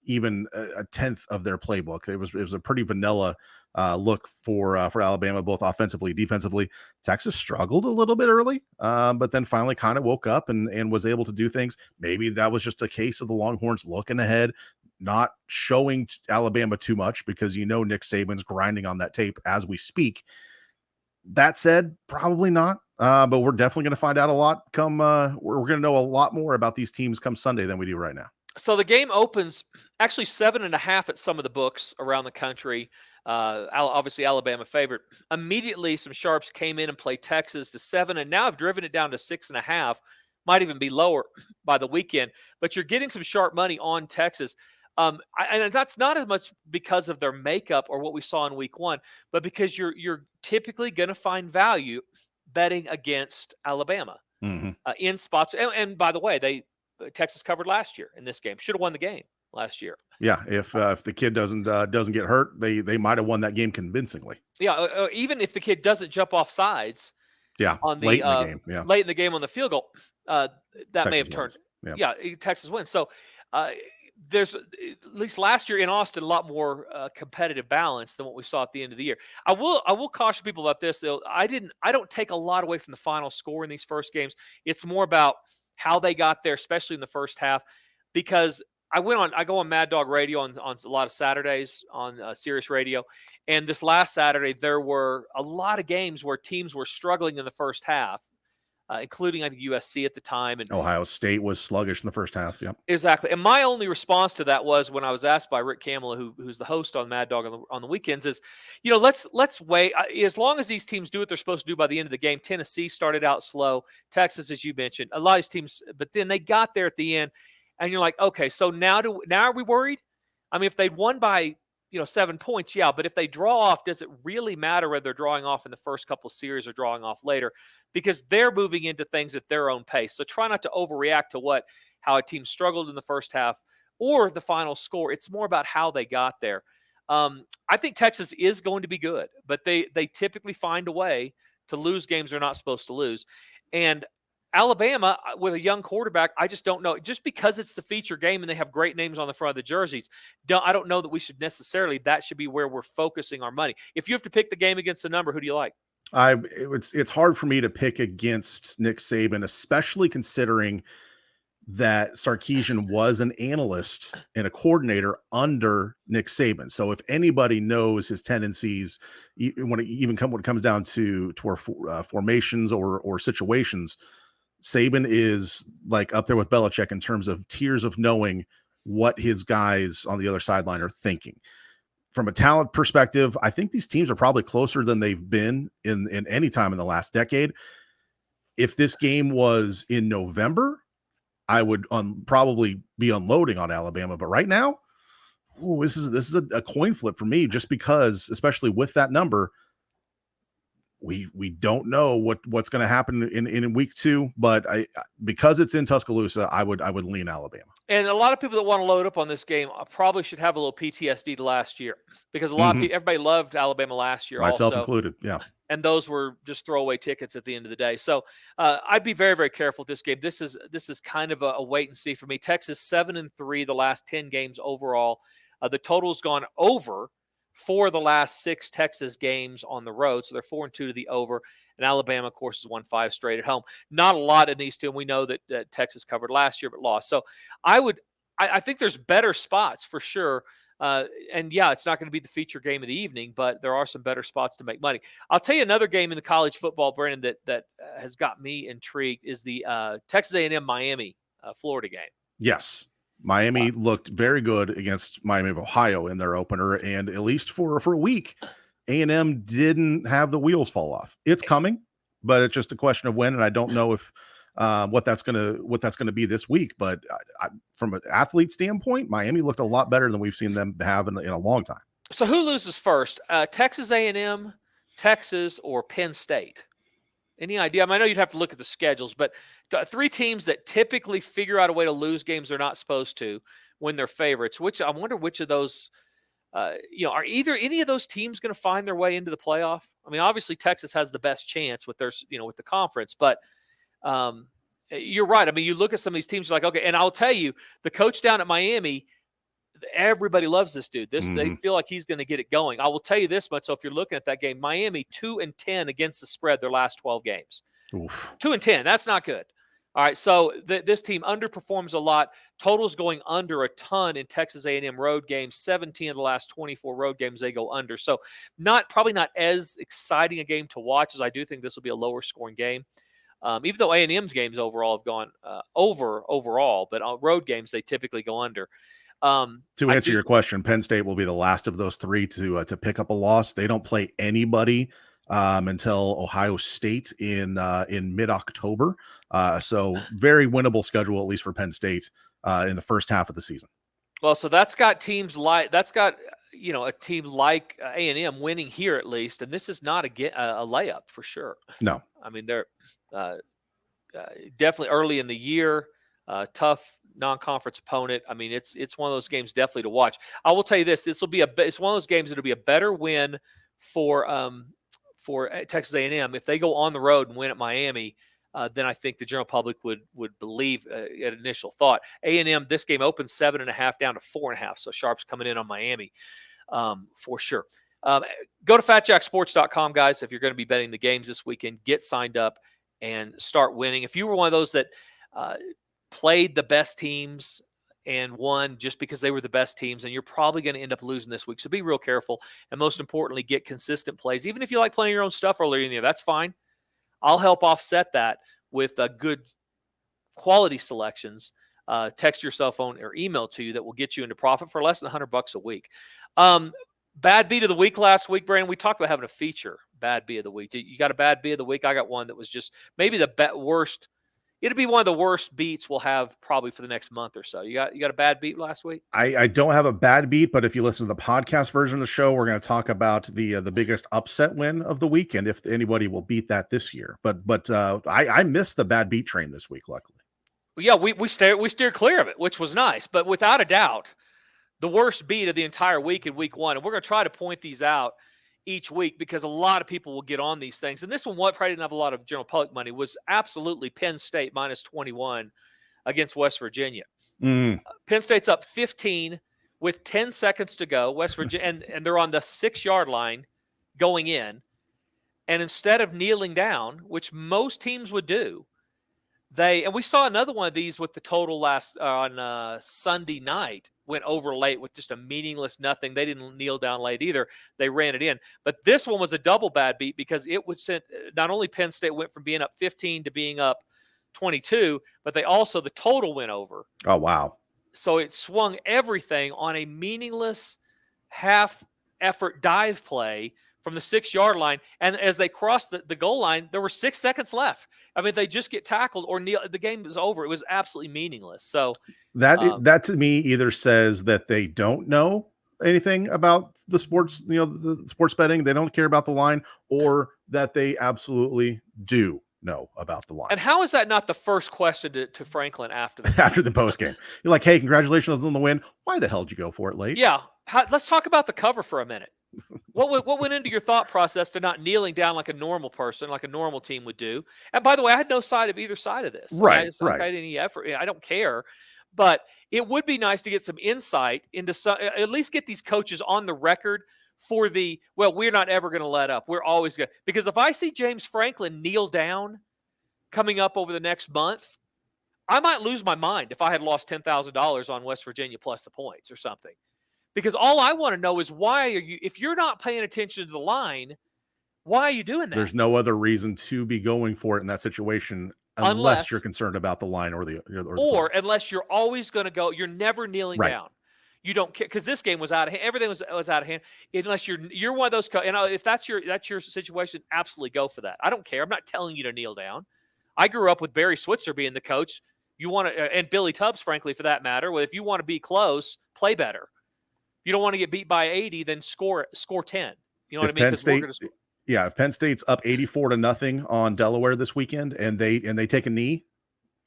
even a tenth of their playbook. It was a pretty vanilla look for Alabama, both offensively, defensively. Texas struggled a little bit early, but then finally kind of woke up and was able to do things. Maybe that was just a case of the Longhorns looking ahead, not showing Alabama too much, because Nick Saban's grinding on that tape as we speak. That said, probably not. But we're definitely going to find out a lot come. We're going to know a lot more about these teams come Sunday than we do right now. So the game opens actually 7.5 at some of the books around the country. Obviously Alabama favorite. Immediately, some sharps came in and played Texas to 7, and now I've driven it down to 6.5. Might even be lower by the weekend. But you're getting some sharp money on Texas. And that's not as much because of their makeup or what we saw in week 1, but because you're typically going to find value betting against Alabama in spots. And by the way, Texas covered last year in this game. Should have won the game last year. Yeah, if the kid doesn't get hurt, they might have won that game convincingly. Yeah, even if the kid doesn't jump off sides. Yeah, on the, late in the game. Yeah, late in the game on the field goal, that Texas may have turned. wins. Yeah, Texas wins. So there's, at least last year in Austin, a lot more competitive balance than what we saw at the end of the year. I will caution people about this though. I don't take a lot away from the final score in these first games. It's more about how they got there, especially in the first half, because I go on Mad Dog Radio on a lot of Saturdays on Sirius Radio, and this last Saturday there were a lot of games where teams were struggling in the first half, including I think USC at the time. And Ohio State was sluggish in the first half. Yep. Exactly. And my only response to that was when I was asked by Rick Kamala, who's the host on Mad Dog on the weekends, is, let's wait. As long as these teams do what they're supposed to do by the end of the game. Tennessee started out slow. Texas, as you mentioned, a lot of these teams, but then they got there at the end, and you're like, okay, so now are we worried? I mean, if they'd won by 7 points, yeah, but if they draw off, does it really matter whether they're drawing off in the first couple of series or drawing off later? Because they're moving into things at their own pace. So try not to overreact to how a team struggled in the first half or the final score. It's more about how they got there. I think Texas is going to be good, but they typically find a way to lose games they're not supposed to lose. And Alabama, with a young quarterback, I just don't know. Just because it's the feature game and they have great names on the front of the jerseys, I don't know that we should necessarily, that should be where we're focusing our money. If you have to pick the game against the number, who do you like? It's hard for me to pick against Nick Saban, especially considering that Sarkisian was an analyst and a coordinator under Nick Saban. So if anybody knows his tendencies, when it comes down to our formations or situations, Saban is like up there with Belichick in terms of tiers of knowing what his guys on the other sideline are thinking. From a talent perspective, I think these teams are probably closer than they've been in any time in the last decade. If this game was in November, I would probably be unloading on Alabama. But right now, this is a coin flip for me, just because, especially with that number, we don't know what's going to happen in week 2, but because it's in Tuscaloosa, I would lean Alabama. And a lot of people that want to load up on this game probably should have a little PTSD to last year, because a lot of people, everybody loved Alabama last year, myself also included. Yeah, and those were just throwaway tickets at the end of the day. So I'd be very, very careful with this game. This is kind of a wait and see for me. Texas 7-3 the last 10 games overall. The total's gone over for the last 6 Texas games on the road. So they're 4-2 to the over. And Alabama, of course, has won 5 straight at home. Not a lot in these two. And we know that Texas covered last year but lost. So I think there's better spots for sure. And yeah, it's not going to be the feature game of the evening, but there are some better spots to make money. I'll tell you another game in the college football, Brandon, that has got me intrigued is the Texas A&M Miami Florida game. Yes. Miami looked very good against Miami of Ohio in their opener, and at least for a week, A&M didn't have the wheels fall off. It's coming, but it's just a question of when, and I don't know if what that's gonna be this week. But from an athlete standpoint, Miami looked a lot better than we've seen them have in a long time. So who loses first? Texas A&M, Texas, or Penn State? Any idea? I know you'd have to look at the schedules, but 3 teams that typically figure out a way to lose games they're not supposed to when they're favorites. I wonder which of those, are either any of those teams going to find their way into the playoff? I mean, obviously Texas has the best chance with their, with the conference, but you're right. I mean, you look at some of these teams, you're like, okay, and I'll tell you, the coach down at Miami, everybody loves this dude. They feel like he's going to get it going. I will tell you this much. So if you're looking at that game, Miami 2-10 against the spread their last 12 games. Oof. 2-10. That's not good. All right. So this team underperforms a lot. Totals going under a ton in Texas A&M road games. 17 of the last 24 road games they go under. So probably not as exciting a game to watch, as I do think this will be a lower scoring game. Even though A&M's games overall have gone over overall, but on road games they typically go under. To answer your question, Penn State will be the last of those 3 to pick up a loss. They don't play anybody until Ohio State in mid-October. So very winnable schedule, at least for Penn State in the first half of the season. Well, so that's got teams like a team like A&M winning here at least, and this is not a layup for sure. No, I mean they're definitely early in the year, tough non-conference opponent. I mean, it's one of those games definitely to watch. I will tell you this: it's one of those games that'll be a better win for Texas A&M if they go on the road and win at Miami. Than I think the general public would believe at initial thought. A&M, this game opened 7.5 down to 4.5, so sharp's coming in on Miami for sure. Go to FatJackSports.com, guys, if you're going to be betting the games this weekend. Get signed up and start winning. If you were one of those that played the best teams and won just because they were the best teams, and you're probably going to end up losing this week. So be real careful. And most importantly, get consistent plays. Even if you like playing your own stuff earlier in the year, that's fine. I'll help offset that with good quality selections, text your cell phone or email to you that will get you into profit for less than $100 a week. Bad beat of the week last week, Brandon. We talked about having a feature bad beat of the week. You got a bad beat of the week? I got one that was just maybe the worst. It'd be one of the worst beats we'll have probably for the next month or so. You got a bad beat last week? I don't have a bad beat, but if you listen to the podcast version of the show, we're going to talk about the biggest upset win of the week and if anybody will beat that this year. But I missed the bad beat train this week, luckily. Yeah, we steered clear of it, which was nice. But without a doubt, the worst beat of the entire week in week one. And we're going to try to point these out each week because a lot of people will get on these things. And this one, what probably didn't have a lot of general public money, was absolutely Penn State minus 21 against West Virginia. Penn State's up 15 with 10 seconds to go. West Virginia, and they're on the 6-yard line going in. And instead of kneeling down, which most teams would do, and we saw another one of these with the total last on Sunday night, went over late with just a meaningless nothing. They didn't kneel down late either. They ran it in. But this one was a double bad beat because it would send not only Penn State went from being up 15 to being up 22, but the total went over. Oh, wow. So it swung everything on a meaningless half effort dive play from the 6-yard line. And as they crossed the goal line, there were 6 seconds left. I mean, they just get tackled or kneel. The game was over. It was absolutely meaningless. So that to me either says that they don't know anything about the sports, the sports betting. They don't care about the line, or that they absolutely do know about the line. And how is that not the first question to Franklin after the after the post game? You're like, hey, congratulations on the win. Why the hell did you go for it late? Yeah. Let's talk about the cover for a minute. What went into your thought process to not kneeling down like a normal person, like a normal team would do? And by the way, I had no side of either side of this. Right. I had any effort. I don't care. But it would be nice to get some insight into at least get these coaches on the record for we're not ever going to let up. We're always going to. Because if I see James Franklin kneel down coming up over the next month, I might lose my mind if I had lost $10,000 on West Virginia plus the points or something. Because all I want to know is if you're not paying attention to the line, why are you doing that? There's no other reason to be going for it in that situation unless you're concerned about the line or unless you're always going to go, you're never kneeling down. You don't care because this game was out of hand. Everything was out of hand. Unless you're one of those, if that's your situation, absolutely go for that. I don't care. I'm not telling you to kneel down. I grew up with Barry Switzer being the coach. You want to, and Billy Tubbs, frankly, for that matter. Well, if you want to be close, play better. If you don't want to get beat by 80, then score 10. You know what I mean? Penn State, if Penn State's up 84-0 on Delaware this weekend and they take a knee,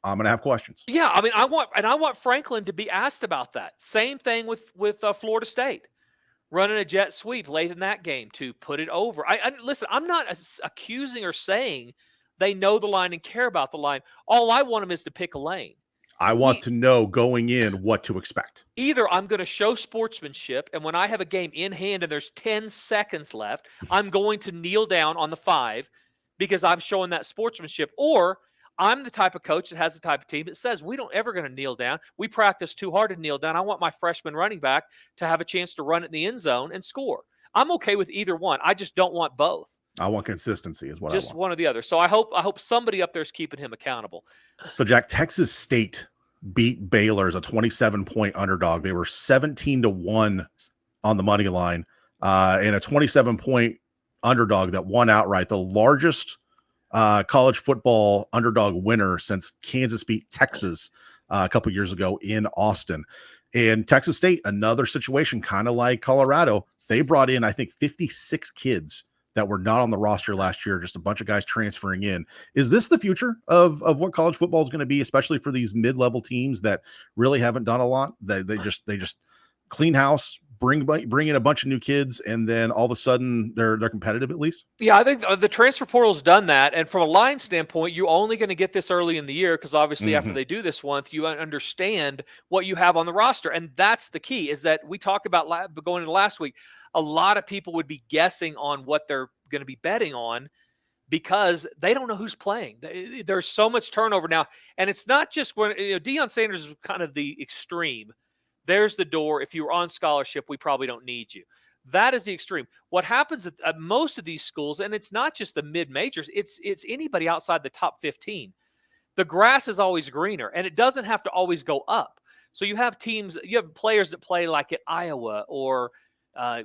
I'm going to have questions. Yeah, I mean, I want Franklin to be asked about that. Same thing with Florida State, running a jet sweep late in that game to put it over. Listen, I'm not accusing or saying they know the line and care about the line. All I want them is to pick a lane. I want to know going in what to expect. Either I'm going to show sportsmanship, and when I have a game in hand and there's 10 seconds left, I'm going to kneel down on the 5 because I'm showing that sportsmanship. Or I'm the type of coach that has the type of team that says we don't ever going to kneel down. We practice too hard to kneel down. I want my freshman running back to have a chance to run it in the end zone and score. I'm okay with either one. I just don't want both. I want consistency is what I want. Just one or the other. So I hope somebody up there is keeping him accountable. So, Jack, Texas State beat Baylor as a 27-point underdog. They were 17-1 on the money line and a 27-point underdog that won outright. The largest college football underdog winner since Kansas beat Texas a couple years ago in Austin. And Texas State, another situation kind of like Colorado. They brought in, I think, 56 kids that were not on the roster last year, just a bunch of guys transferring in. Is this the future of what college football is going to be, especially for these mid-level teams that really haven't done a lot? They just clean house, bring in a bunch of new kids, and then all of a sudden they're competitive at least? Yeah, I think the transfer portal's done that. And from a line standpoint, you're only going to get this early in the year because obviously after they do this once, you understand what you have on the roster. And that's the key, is that we talked about going into last week. A lot of people would be guessing on what they're going to be betting on because they don't know who's playing. There's so much turnover now. And it's not just when Deion Sanders is kind of the extreme. There's the door. If you were on scholarship, we probably don't need you. That is the extreme. What happens at most of these schools, and it's not just the mid-majors, it's anybody outside the top 15. the grass is always greener, and it doesn't have to always go up. So you have players that play like at Iowa or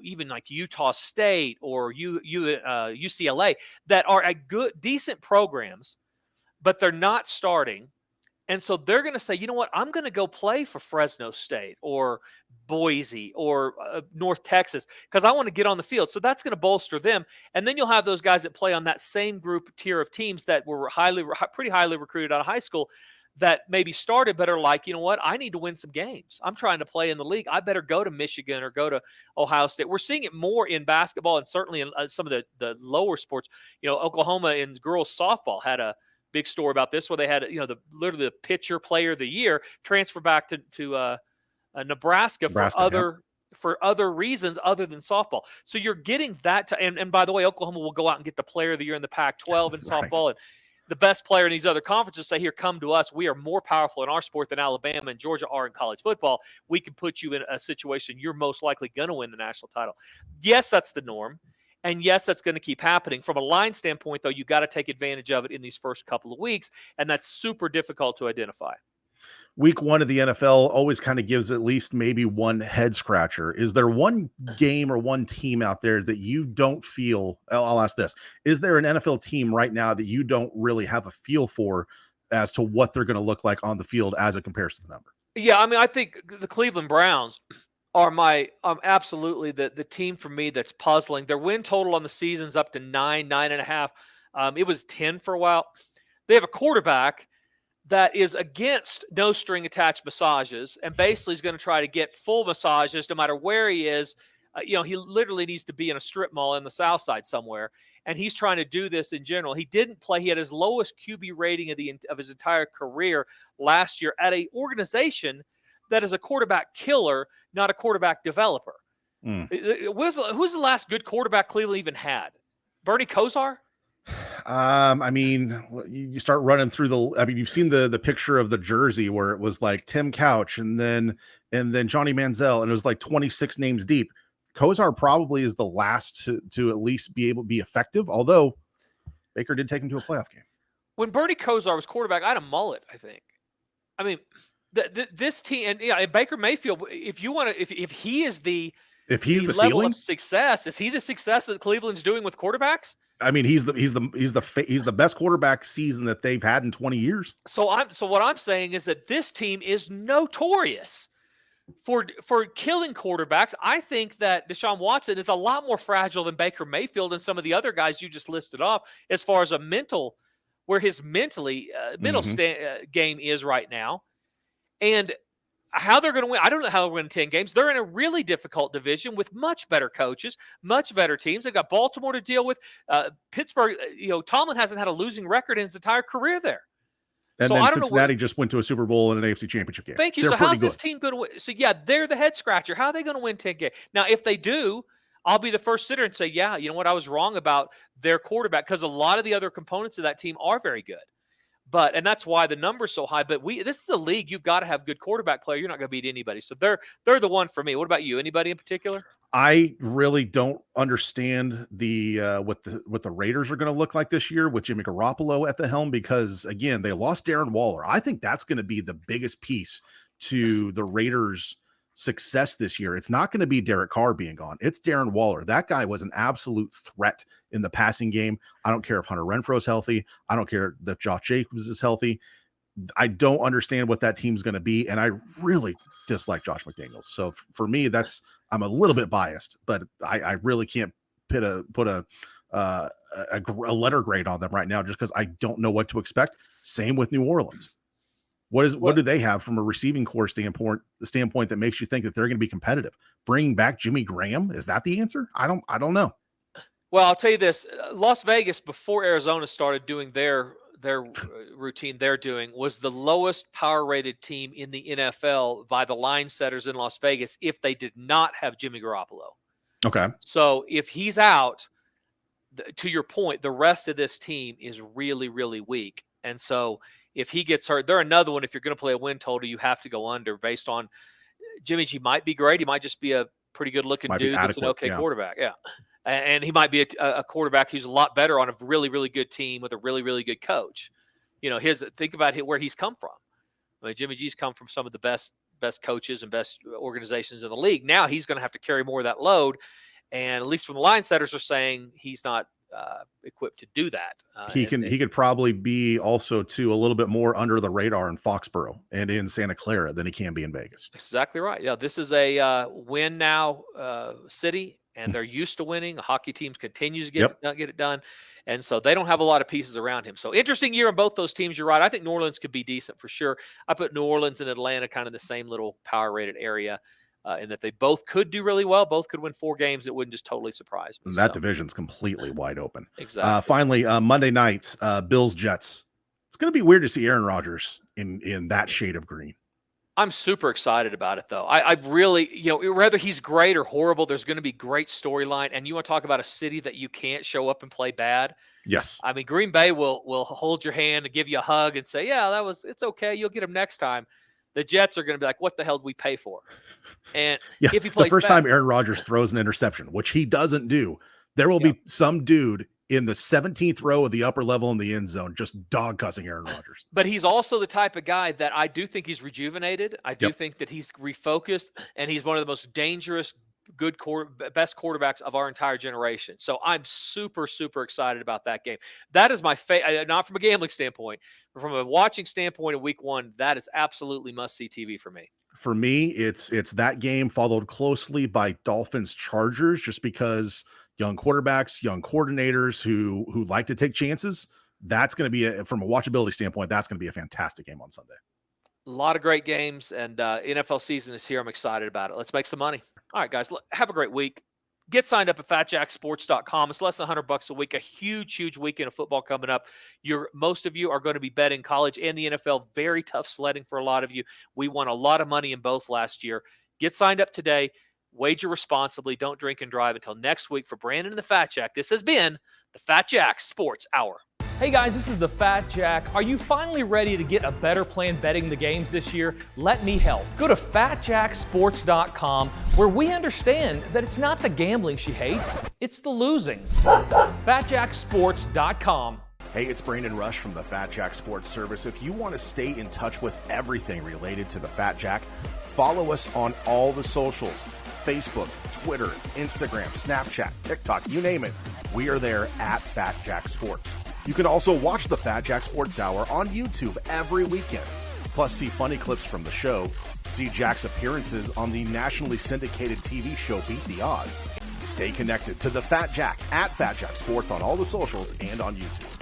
even like Utah State or UCLA that are at decent programs, but they're not starting. And so they're going to say, you know what, I'm going to go play for Fresno State or Boise or North Texas because I want to get on the field. So that's going to bolster them. And then you'll have those guys that play on that same group tier of teams that were pretty highly recruited out of high school that maybe started but are like, you know what, I need to win some games. I'm trying to play in the league. I better go to Michigan or go to Ohio State. We're seeing it more in basketball and certainly in some of the lower sports. Oklahoma in girls softball had a big story about this where they had, literally the pitcher player of the year transfer back to Nebraska for other reasons other than softball. So you're getting that and by the way, Oklahoma will go out and get the player of the year in the Pac-12 in softball. Right. And the best player in these other conferences say, here, come to us. We are more powerful in our sport than Alabama and Georgia are in college football. We can put you in a situation you're most likely going to win the national title. Yes, that's the norm. And yes, that's going to keep happening. From a line standpoint, though, you got to take advantage of it in these first couple of weeks, and that's super difficult to identify. Week 1 of the NFL always kind of gives at least maybe one head scratcher. Is there one game or one team out there that you don't feel? I'll ask this. Is there an NFL team right now that you don't really have a feel for as to what they're going to look like on the field as it compares to the number? Yeah, I mean, I think the Cleveland Browns are absolutely the team for me that's puzzling. Their win total on the season's up to 9.5. It was 10 for a while. They have a quarterback that is against no string attached massages and basically is going to try to get full massages no matter where he is. He literally needs to be in a strip mall in the South Side somewhere, and he's trying to do this in general. He didn't play. He had his lowest QB rating of his entire career last year at an organization that is a quarterback killer, not a quarterback developer. Who's the last good quarterback Cleveland even had? Bernie Kosar? I mean, you start running through you've seen the picture of the jersey where it was like Tim Couch and then Johnny Manziel, and it was like 26 names deep. Kosar probably is the last to at least be able to be effective, although Baker did take him to a playoff game. When Bernie Kosar was quarterback, I had a mullet, I think. I mean, this team, and Baker Mayfield, if he's the level ceiling of success, is he the success that Cleveland's doing with quarterbacks? I mean, he's the best quarterback season that they've had in 20 years. So what I'm saying is that this team is notorious for killing quarterbacks. I think that Deshaun Watson is a lot more fragile than Baker Mayfield and some of the other guys you just listed off as far as where his mental game is right now. And how they're going to win, I don't know how they're going to win 10 games. They're in a really difficult division with much better coaches, much better teams. They've got Baltimore to deal with. Pittsburgh, Tomlin hasn't had a losing record in his entire career there. And then Cincinnati just went to a Super Bowl and an AFC Championship game. Thank you. So how's this team going to win? So, yeah, they're the head scratcher. How are they going to win 10 games? Now, if they do, I'll be the first sitter and say, yeah, you know what? I was wrong about their quarterback because a lot of the other components of that team are very good. And that's why the number's so high. But this is a league you've got to have good quarterback play. You're not going to beat anybody. So they're the one for me. What about you? Anybody in particular? I really don't understand what the Raiders are going to look like this year with Jimmy Garoppolo at the helm because again they lost Darren Waller. I think that's going to be the biggest piece to the Raiders' success this year. It's not going to be Derek Carr being gone. It's Darren Waller. That guy was an absolute threat in the passing game. I don't care if Hunter Renfrow is healthy. I don't care if Josh Jacobs is healthy. I don't understand what that team's going to be, and I really dislike Josh McDaniels. So for me, I'm a little bit biased, but I really can't put a letter grade on them right now just because I don't know what to expect. Same with New Orleans. What do they have from a receiving core standpoint that makes you think that they're going to be competitive? Bringing back Jimmy Graham, is that the answer? I don't know. Well, I'll tell you this: Las Vegas, before Arizona started doing their routine they're doing, was the lowest power rated team in the NFL by the line setters in Las Vegas if they did not have Jimmy Garoppolo. Okay. So if he's out, to your point, the rest of this team is really, really weak. And so if he gets hurt, they're another one. If you're going to play a win total, you have to go under based on Jimmy G might be great. He might just be a pretty good looking dude that's an okay quarterback. Yeah. And he might be a quarterback who's a lot better on a really, really good team with a really, really good coach. think about where he's come from. I mean, Jimmy G's come from some of the best coaches and best organizations in the league. Now he's going to have to carry more of that load. And at least from the line setters are saying he's not equipped to do that. He could probably be also too a little bit more under the radar in Foxborough and in Santa Clara than he can be in Vegas. Exactly right. Yeah, this is a win now city, and they're used to winning. Hockey teams continues to get it done, and so they don't have a lot of pieces around him. So interesting year in both those teams. You're right. I think New Orleans could be decent for sure. I put New Orleans and Atlanta kind of in the same little power rated area. In that they both could do really well, both could win 4 games. It wouldn't just totally surprise me. That division's completely wide open. Exactly. Finally, Monday nights, Bills Jets. It's going to be weird to see Aaron Rodgers in that shade of green. I'm super excited about it, though. I really, whether he's great or horrible, there's going to be great storyline. And you want to talk about a city that you can't show up and play bad? Yes. I mean, Green Bay will hold your hand and give you a hug and say, "Yeah, it's okay. You'll get him next time." The Jets are going to be like, "What the hell did we pay for?" And if he plays the first time Aaron Rodgers throws an interception, which he doesn't do, there will be some dude in the 17th row of the upper level in the end zone just dog cussing Aaron Rodgers. But he's also the type of guy that I do think he's rejuvenated. I do think that he's refocused, and he's one of the most dangerous, best quarterbacks of our entire generation. So I'm super, super excited about that game. That is my favorite, not from a gambling standpoint, but from a watching standpoint of week 1, that is absolutely must-see TV for me. For me, it's that game followed closely by Dolphins Chargers, just because young quarterbacks, young coordinators who like to take chances. That's going to be from a watchability standpoint, that's going to be a fantastic game on Sunday. A lot of great games, and NFL season is here. I'm excited about it. Let's make some money. All right, guys, have a great week. Get signed up at FatJackSports.com. It's less than $100 a week. A huge, huge weekend of football coming up. Most of you are going to be betting college and the NFL. Very tough sledding for a lot of you. We won a lot of money in both last year. Get signed up today. Wager responsibly. Don't drink and drive until next week. For Brandon and the Fat Jack, this has been the Fat Jack Sports Hour. Hey guys, this is the Fat Jack. Are you finally ready to get a better plan betting the games this year? Let me help. Go to FatJackSports.com, where we understand that it's not the gambling she hates, it's the losing. FatJackSports.com. Hey, it's Brandon Rush from the Fat Jack Sports Service. If you want to stay in touch with everything related to the Fat Jack, follow us on all the socials. Facebook, Twitter, Instagram, Snapchat, TikTok, you name it. We are there at Fat Jack Sports. You can also watch the Fat Jack Sports Hour on YouTube every weekend. Plus, see funny clips from the show. See Jack's appearances on the nationally syndicated TV show Beat the Odds. Stay connected to the Fat Jack at Fat Jack Sports on all the socials and on YouTube.